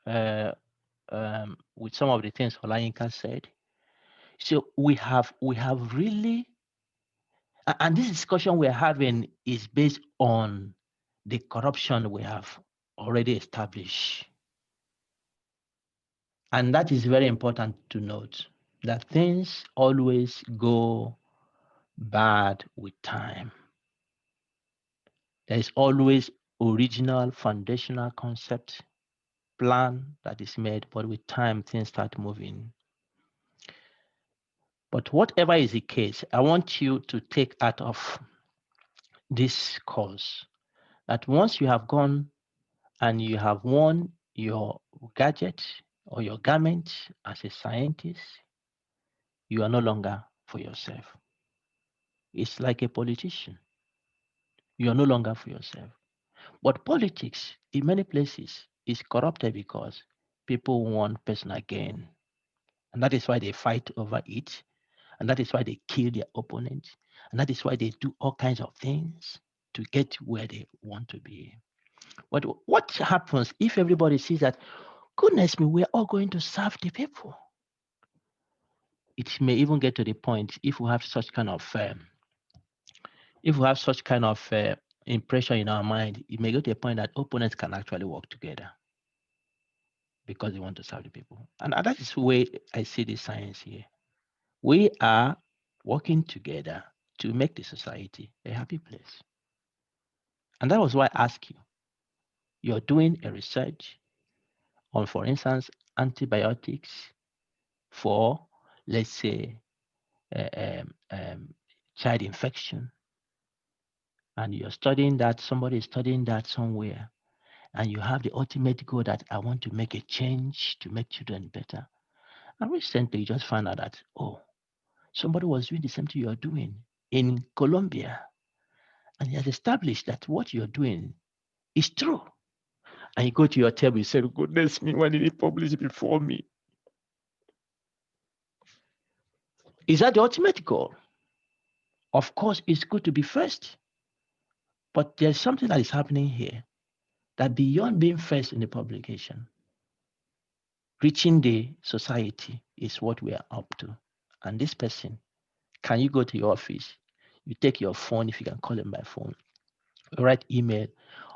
uh, with some of the things Olayinka said. So we have really, and this discussion we're having is based on the corruption we have already established. And that is very important to note, that things always go bad with time. There is always original foundational concept plan that is made, but with time things start moving. But whatever is the case, I want you to take out of this course that once you have gone and you have worn your gadget or your garment as a scientist, you are no longer for yourself. It's like a politician. You are no longer for yourself. But politics in many places is corrupted because people want personal gain. And that is why they fight over it. And that is why they kill their opponent. And that is why they do all kinds of things to get where they want to be. But what happens if everybody sees that, goodness me, we're all going to serve the people? It may even get to the point, if we have such kind of impression in our mind, it may go to a point that opponents can actually work together because they want to serve the people. And that is the way I see the science here. We are working together to make the society a happy place. And that was why I asked you. You're doing a research on, for instance, antibiotics for, let's say, child infection. And you're studying that, somebody is studying that somewhere. And you have the ultimate goal that I want to make a change to make children better. And recently you just found out that, oh, somebody was doing the same thing you're doing in Colombia. And he has established that what you're doing is true. And you go to your table, you say, goodness me, why did he publish it before me? Is that the ultimate goal? Of course, it's good to be first. But there's something that is happening here, that beyond being first in the publication, reaching the society is what we are up to. And this person, can you go to your office? You take your phone, if you can call him by phone, write email.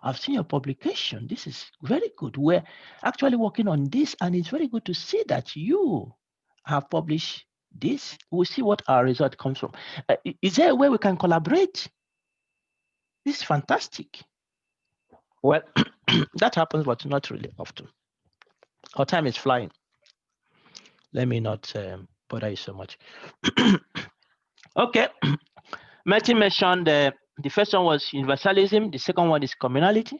I've seen your publication. This is very good. We're actually working on this, and it's very good to see that you have published this. We'll see what our result comes from. Is there a way we can collaborate? This is fantastic. Well, that happens, but not really often. Our time is flying. Let me not bother you so much. Okay. Martin mentioned the first one was universalism. The second one is communality.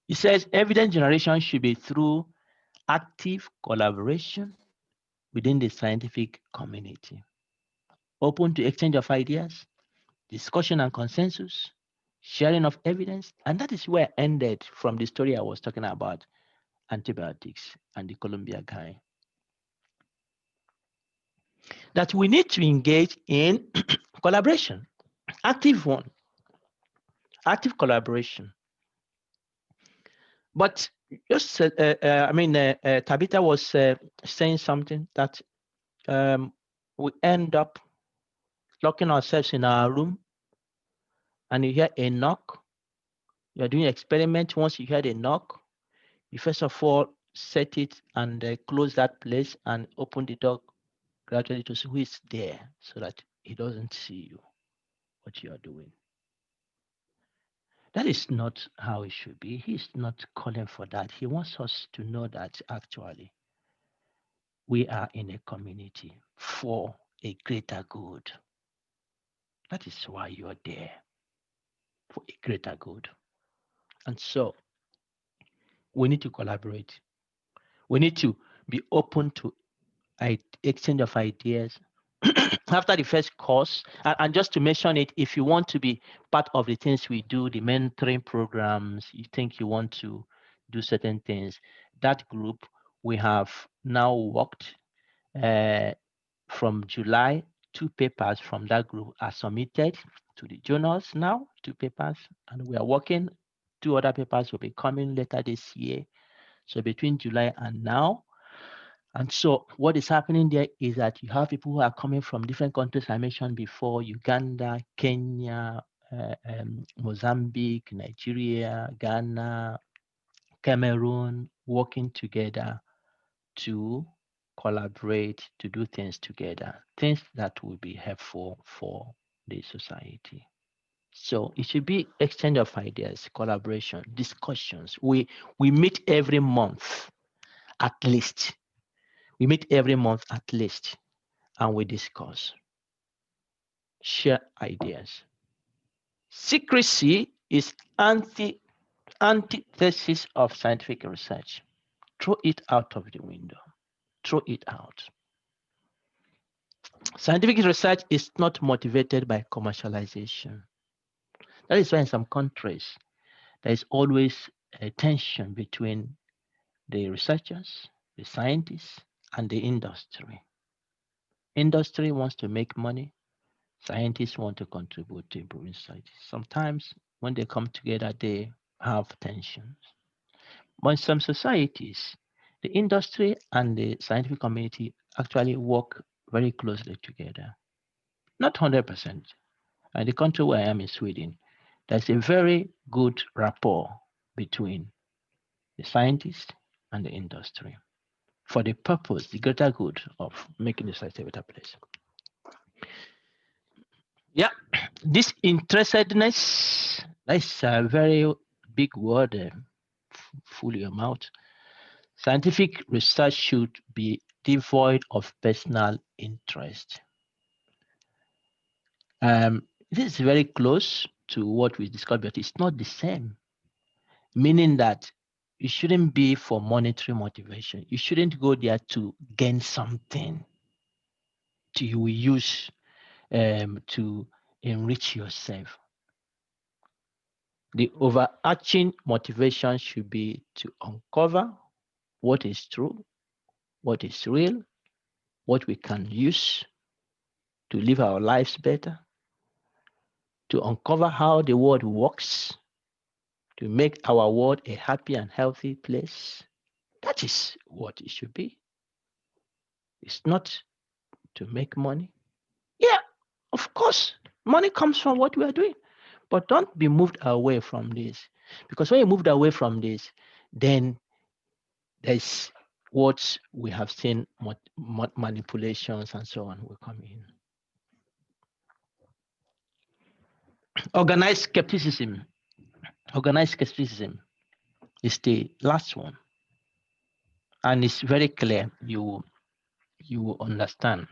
He says evidence generation should be through active collaboration within the scientific community, open to exchange of ideas, discussion and consensus, sharing of evidence. And that is where I ended from the story I was talking about, antibiotics and the Colombia guy. that we need to engage in collaboration, active one, active collaboration. But just, Tabitha was saying something that we end up locking ourselves in our room, and you hear a knock. You're doing experiment. Once you hear a knock, you first of all set it and close that place and open the door gradually to see who is there, so that he doesn't see you, what you are doing. That is not how it should be. He's not calling for that. He wants us to know that actually we are in a community for a greater good. That is why you are there, for a greater good. And so we need to collaborate. We need to be open to exchange of ideas. After the first course, and just to mention it, if you want to be part of the things we do, the mentoring programs, you think you want to do certain things, that group, we have now worked from July. 2 papers from that group are submitted to the journals now, 2 papers, and we are working. 2 other papers will be coming later this year. So between July and now, and so what is happening there is that you have people who are coming from different countries I mentioned before: Uganda, Kenya, Mozambique, Nigeria, Ghana, Cameroon, working together to collaborate, to do things together, things that will be helpful for the society. So it should be exchange of ideas, collaboration, discussions. We meet every month at least. We meet every month at least, and we discuss, share ideas. Secrecy is antithesis of scientific research. Throw it out of the window. Throw it out. Scientific research is not motivated by commercialization. That is why in some countries, there is always a tension between the researchers, the scientists, and the industry. Industry wants to make money. Scientists want to contribute to improving society. Sometimes when they come together, they have tensions. But in some societies, the industry and the scientific community actually work very closely together. Not 100%. And the country where I am in Sweden, there's a very good rapport between the scientists and the industry for the purpose, the greater good of making the society a better place. Yeah, this interestedness, that's a very big word, full your mouth. Scientific research should be devoid of personal interest. This is very close to what we discussed, but it's not the same. Meaning that it shouldn't be for monetary motivation. You shouldn't go there to gain something you use to enrich yourself. The overarching motivation should be to uncover what is true, what is real, what we can use to live our lives better, to uncover how the world works, to make our world a happy and healthy place. That is what it should be. It's not to make money. Yeah, of course, money comes from what we are doing, but don't be moved away from this, because when you moved away from this, then there's what we have seen, manipulations and so on will come in. Organized skepticism. Organized skepticism is the last one, and it's very clear. You will understand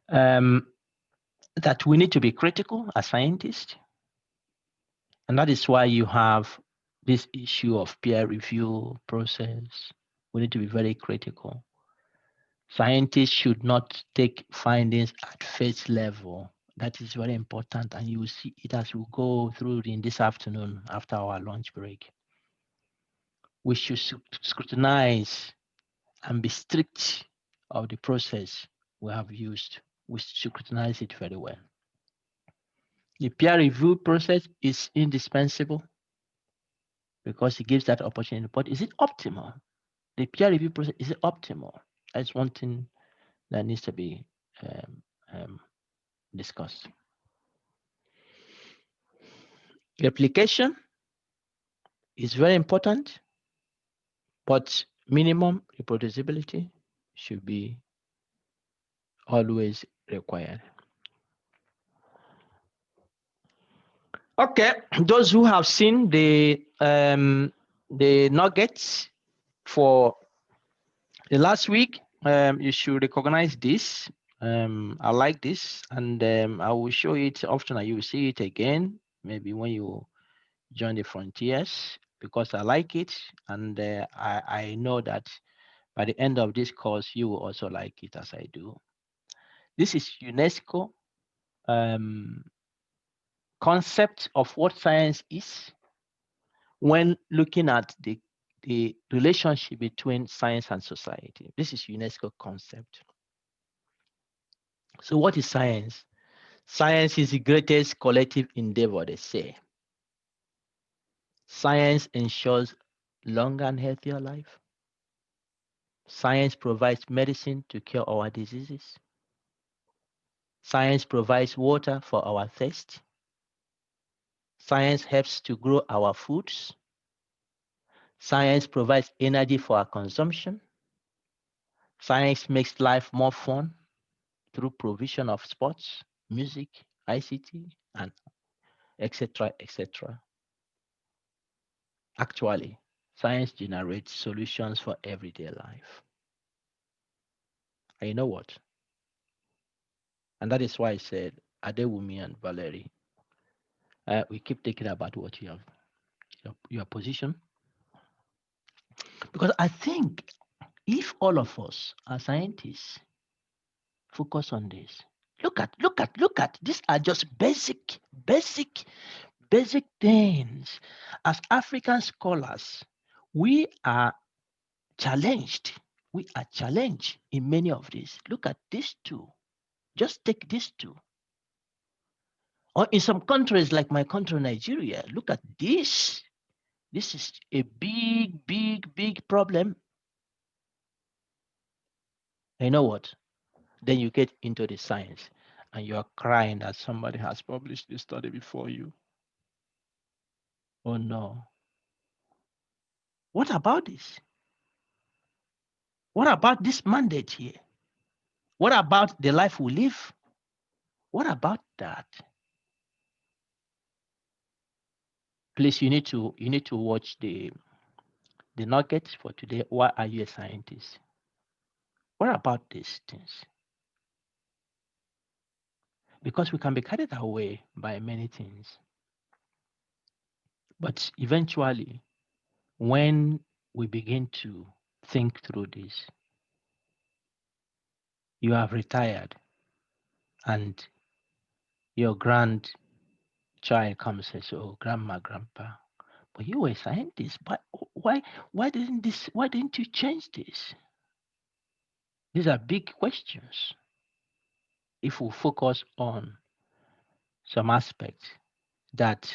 that we need to be critical as scientists, and that is why you have this issue of peer review process. We need to be very critical. Scientists should not take findings at face level. That is very important, and you will see it as we go through in this afternoon after our lunch break. We should scrutinize and be strict of the process we have used. We scrutinize it very well. The peer review process is indispensable because it gives that opportunity. But is it optimal? The peer review process, is it optimal? That's one thing that needs to be discussed. Replication is very important, but minimum reproducibility should be always required. Okay, those who have seen the nuggets for the last week, you should recognize this. I like this, and I will show it often. You will see it again, maybe when you join the frontiers, because I like it, and I know that by the end of this course, you will also like it as I do. This is UNESCO concept of what science is when looking at the relationship between science and society. This is UNESCO concept. So what is science? Science is the greatest collective endeavor, they say. Science ensures longer and healthier life. Science provides medicine to cure our diseases. Science provides water for our thirst. Science helps to grow our foods. Science provides energy for our consumption. Science makes life more fun through provision of sports, music, ICT, and etc., etc. Actually, science generates solutions for everyday life. And you know what? And that is why I said, Adewumi and Valerie, we keep thinking about what you have, your position. Because I think if all of us are scientists, focus on this. Look at, these are just basic things. As African scholars, we are challenged. We are challenged in many of these. Look at these two. Just take these two. Or in some countries like my country, Nigeria, look at this. This is a big problem. And you know what? Then you get into the science and you are crying that somebody has published this study before you. Oh no. What about this? What about this mandate here? What about the life we live? What about that? Please, you need to watch the nuggets for today. Why are you a scientist? What about these things? Because we can be carried away by many things. But eventually, when we begin to think through this, you have retired and your grandchild comes and says, oh, grandma, grandpa, but you were a scientist. But why didn't you change this? These are big questions. If we focus on some aspects that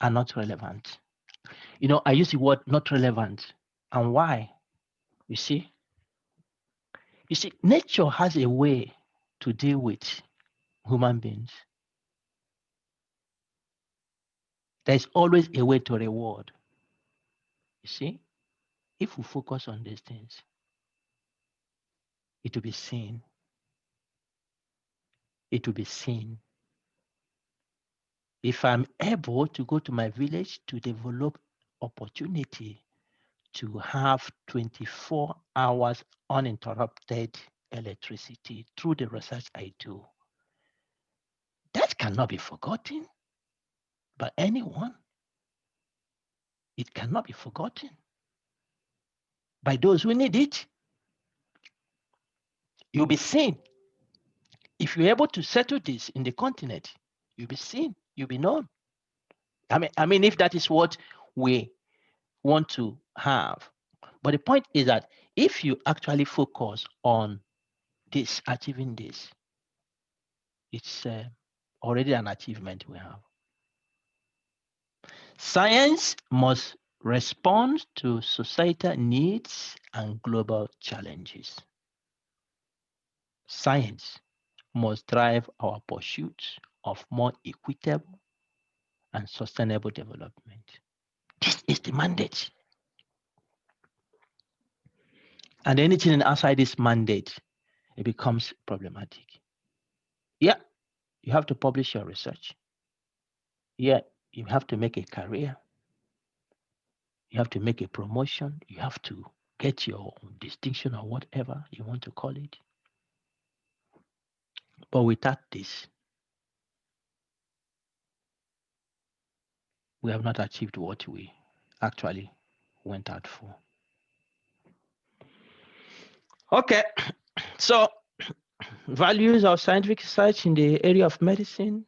are not relevant. You know, I use the word not relevant. And why? You see, nature has a way to deal with human beings. There's always a way to reward. You see, if we focus on these things, it will be seen. It will be seen. If I'm able to go to my village to develop opportunity to have 24 hours uninterrupted electricity through the research I do, that cannot be forgotten by anyone. It cannot be forgotten by those who need it. You'll be seen. If you're able to settle this in the continent, you'll be seen, you'll be known. I mean, if that is what we want to have. But the point is that if you actually focus on this, achieving this, it's already an achievement we have. Science must respond to societal needs and global challenges. Science must drive our pursuit of more equitable and sustainable development. This is the mandate. And anything outside this mandate, it becomes problematic. Yeah, you have to publish your research. Yeah, you have to make a career. You have to make a promotion. You have to get your distinction or whatever you want to call it. But without this, we have not achieved what we actually went out for. Okay, so values of scientific research in the area of medicine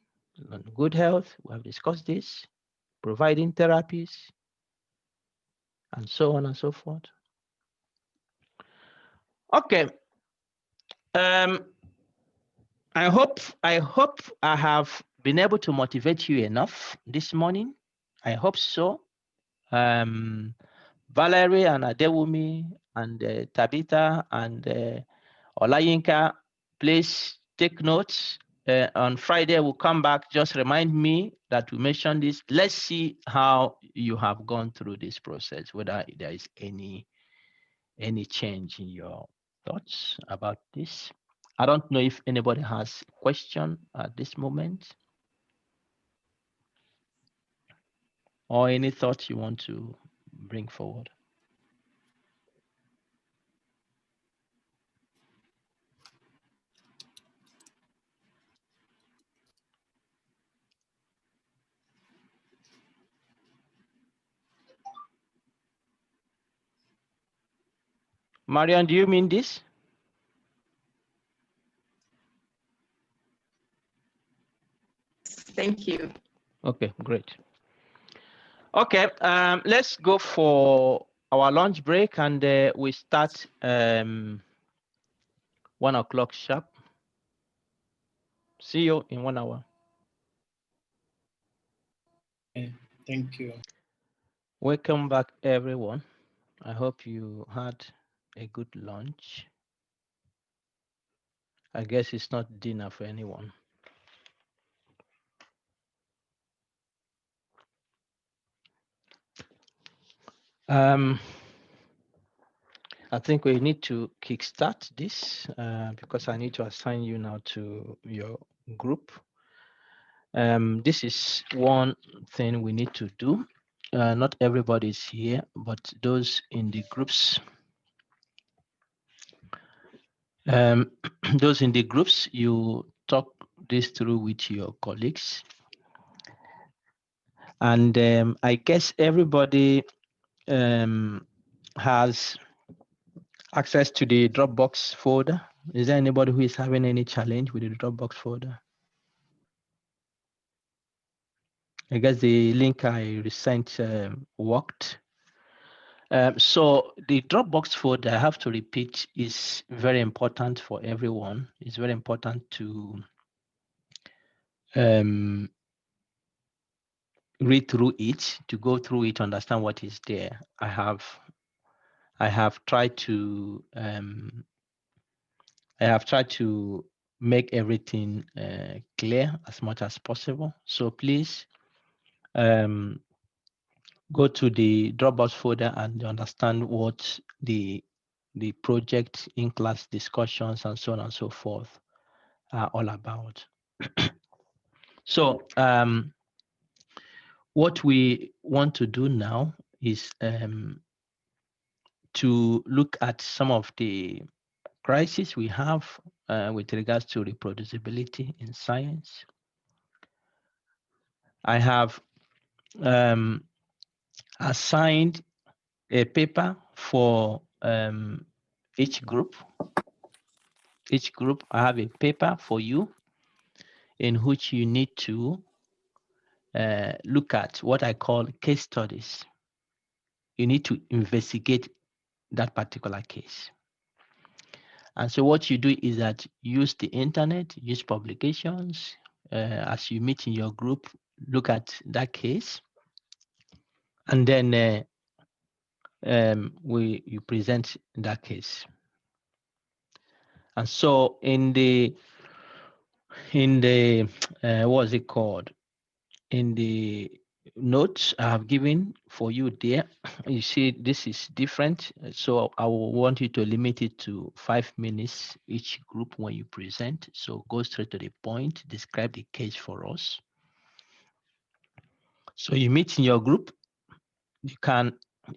and good health, we have discussed this, providing therapies, and so on and so forth. Okay, I hope I have been able to motivate you enough this morning. I hope so. Valerie and Adewumi and Tabitha and Olayinka, please take notes. On Friday, we'll come back. Just remind me that we mentioned this. Let's see how you have gone through this process, whether there is any change in your thoughts about this. I don't know if anybody has question at this moment or any thoughts you want to bring forward. Marian, do you mean this? Thank you. Okay, great. Okay, let's go for our lunch break and we start 1 o'clock sharp. See you in 1 hour. Thank you. Welcome back, everyone. I hope you had a good lunch. I guess it's not dinner for anyone. I think we need to kickstart this because I need to assign you now to your group. This is one thing we need to do. Not everybody is here, but those in the groups, those in the groups, you talk this through with your colleagues. And I guess everybody has access to the Dropbox folder. Is there anybody who is having any challenge with the Dropbox folder? I guess the link I resent worked. So the Dropbox folder, I have to repeat, is very important for everyone. It's very important to read through it, to go through it, understand what is there. I have tried to make everything clear as much as possible. So please go to the Dropbox folder and understand what the project, in-class discussions, and so on and so forth are all about. So what we want to do now is to look at some of the crises we have with regards to reproducibility in science. I have assigned a paper for each group. Each group, I have a paper for you in which you need to look at what I call case studies. You need to investigate that particular case. And so what you do is that use the internet, use publications. As you meet in your group, look at that case, and then you present that case. And so in the what's it called? In the notes I have given for you there, you see this is different. So I will want you to limit it to 5 minutes each group when you present. So go straight to the point, describe the case for us. So you meet in your group,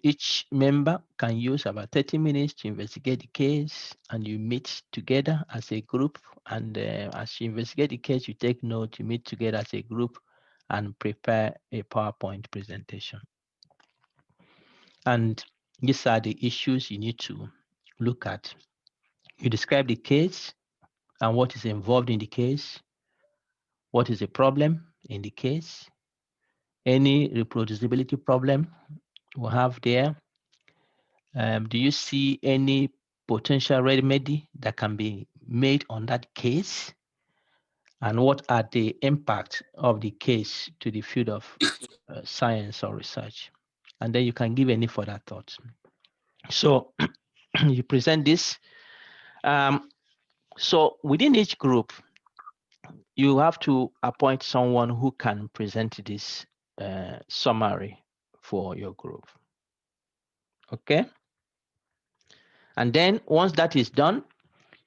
each member can use about 30 minutes to investigate the case, and you meet together as a group. And as you investigate the case, you take note, you meet together as a group and prepare a PowerPoint presentation. And these are the issues you need to look at. You describe the case and what is involved in the case, what is the problem in the case, any reproducibility problem we have there. Do you see any potential remedy that can be made on that case? And what are the impacts of the case to the field of science or research? And then you can give any further thoughts. So you present this. So within each group, you have to appoint someone who can present this summary for your group. Okay? And then once that is done,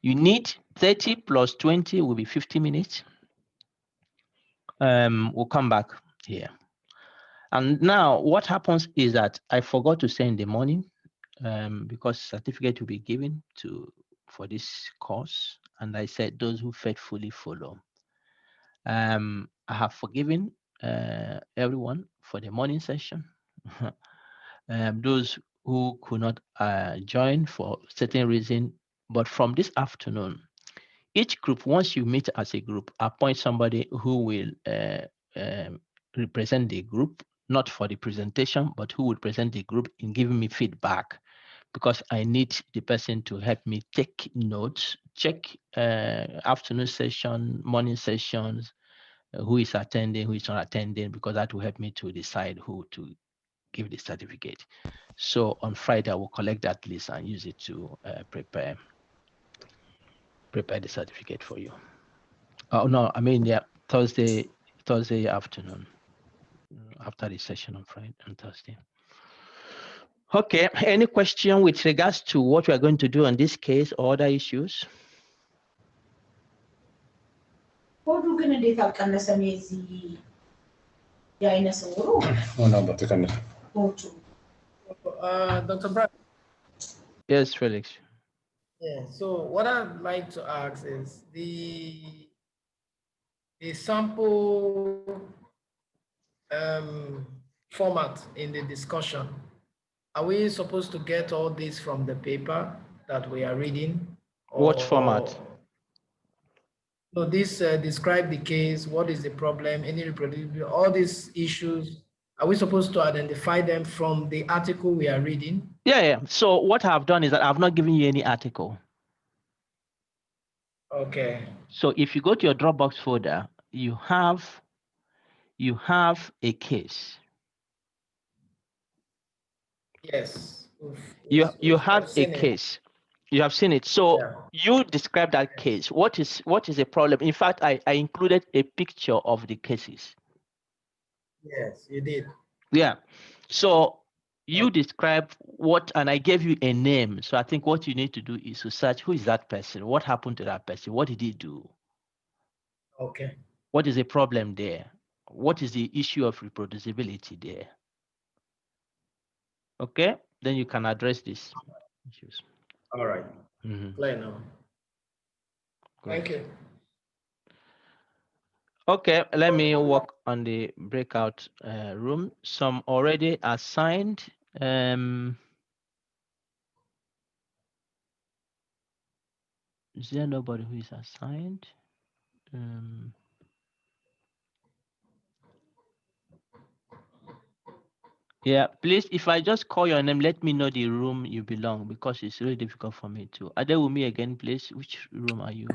you need 30 plus 20 will be 50 minutes. We'll come back here. And now what happens is that I forgot to say in the morning, because certificate will be given for this course. And I said those who faithfully follow. I have forgiven everyone for the morning session. Those who could not join for certain reason, but from this afternoon, each group, once you meet as a group, appoint somebody who will represent the group, not for the presentation, but who will present the group in giving me feedback, because I need the person to help me take notes, check afternoon session, morning sessions, who is attending, who is not attending, because that will help me to decide who to give the certificate. So on Friday, I will collect that list and use it to prepare the certificate for you. Oh no, I mean, yeah, Thursday afternoon, after the session on Friday and Thursday. Okay, any question with regards to what we are going to do on this case or other issues? Oh no, but Dr. Brown. Yes, Felix. Yeah, so what I'd like to ask is the sample format in the discussion. Are we supposed to get all this from the paper that we are reading? What format? So this describe the case, what is the problem, any reproducibility, all these issues. Are we supposed to identify them from the article we are reading? Yeah. So what I've done is that I've not given you any article. Okay. So if you go to your Dropbox folder, you have a case. Yes. You have a case. You have seen it. So you describe that case. What is the problem? In fact, I included a picture of the cases. Yes, you did. Yeah. So you describe what, and I gave you a name. So I think what you need to do is to search who is that person? What happened to that person? What did he do? Okay. What is the problem there? What is the issue of reproducibility there? Okay, then you can address these issues. All right. Clear now. Thank you. Okay, let me work on the breakout room. Some already assigned. Is there nobody who is assigned? Yeah, please, if I just call your name, let me know the room you belong because it's really difficult for me to. Are there with me again, please? Which room are you?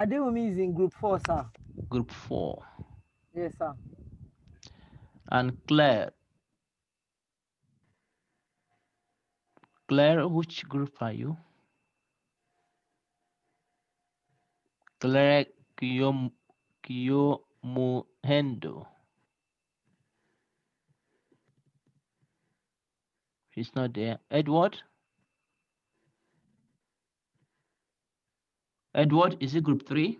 Adewumi is in group 4, sir. Group 4. Yes, sir. And Claire. Claire, which group are you? Claire Kiyomuhendo. She's not there. Edward? Edward, is it group 3?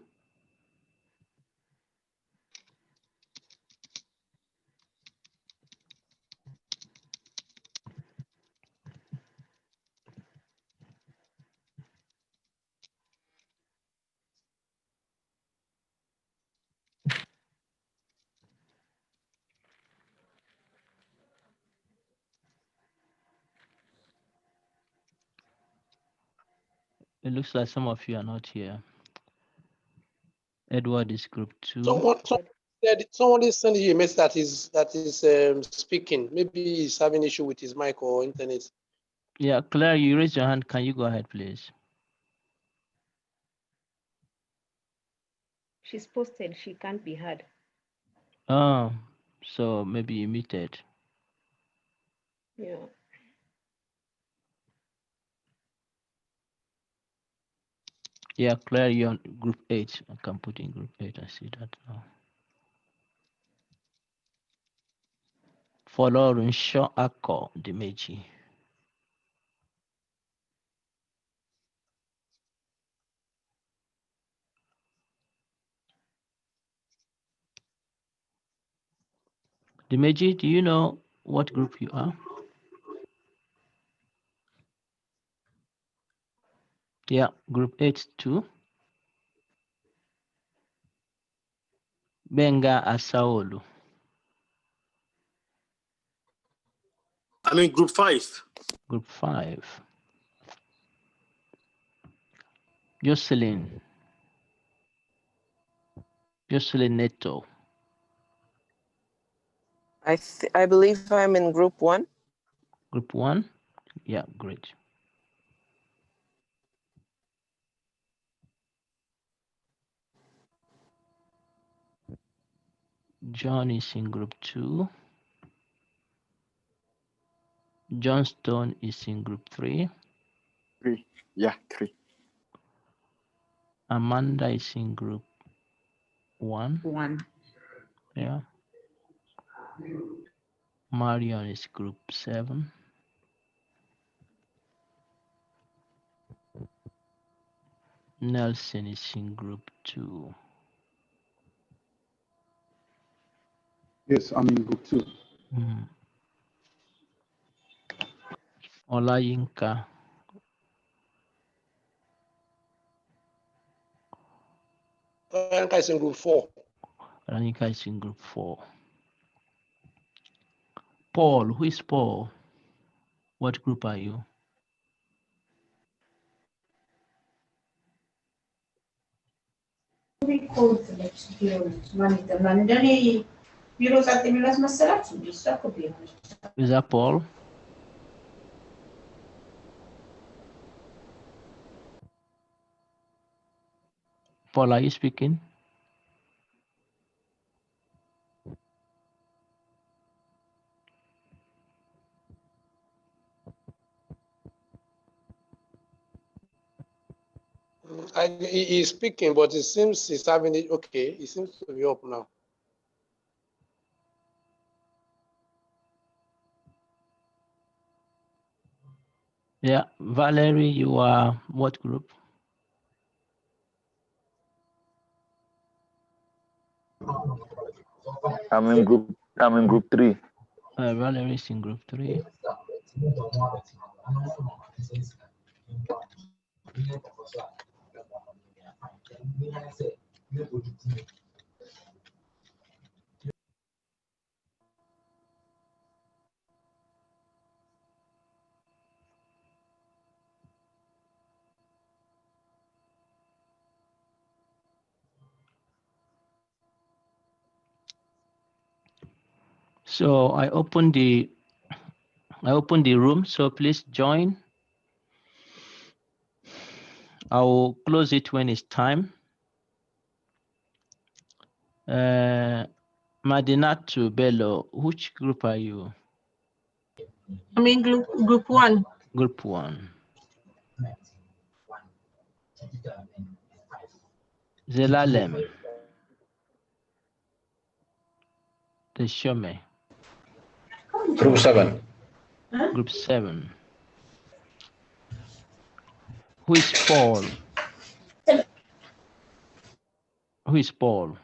It looks like some of you are not here. Edward is group 2. Someone is sending you a message that is speaking. Maybe he's having issue with his mic or internet. Yeah, Claire, you raised your hand. Can you go ahead, please? She's posted. She can't be heard. Oh, so maybe you muted. Yeah. Yeah, Claire, you're on group 8. I can put in group 8. I see that now. Folorunsho Ako Dimeji. Dimeji, do you know what group you are? Yeah, group 8 too. Benga Asaolu. I'm in group 5. Group 5. Jocelyn. Jocelyn Neto. I believe I'm in group 1. Group 1? Yeah, great. John is in group 2. Johnstone is in group 3. 3. Yeah, 3. Amanda is in group 1. 1. Yeah. Marion is group 7. Nelson is in group 2. Yes, I'm in group 2. Olayinka. Olayinka is in group 4. Olayinka is in group 4. Paul, who is Paul? What group are you? Is that Paul? Paul, are you speaking? He's speaking, but it seems he's having it. Okay, he seems to be up now. Yeah, Valerie, you are what group? I'm in group 3. Valerie is in group 3. So I open the room, so please join. I will close it when it's time. Madinatu Bello, which group are you? I'm in group 1. Group 1. Zelalem. Teshome. Group 7. Group 7. Who is Paul? Who is Paul?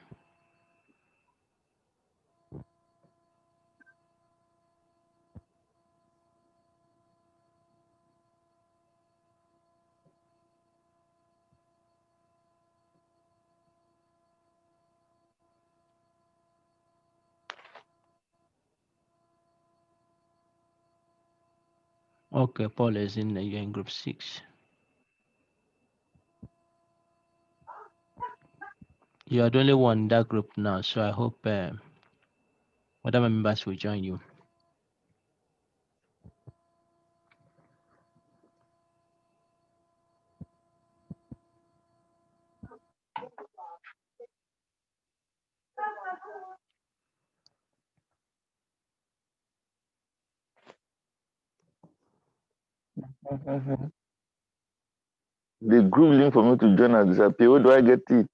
Okay, Paul is you're in group 6. You are the only one in that group now, so I hope other members will join you. The group link for me to join has disappeared. Where do I get it?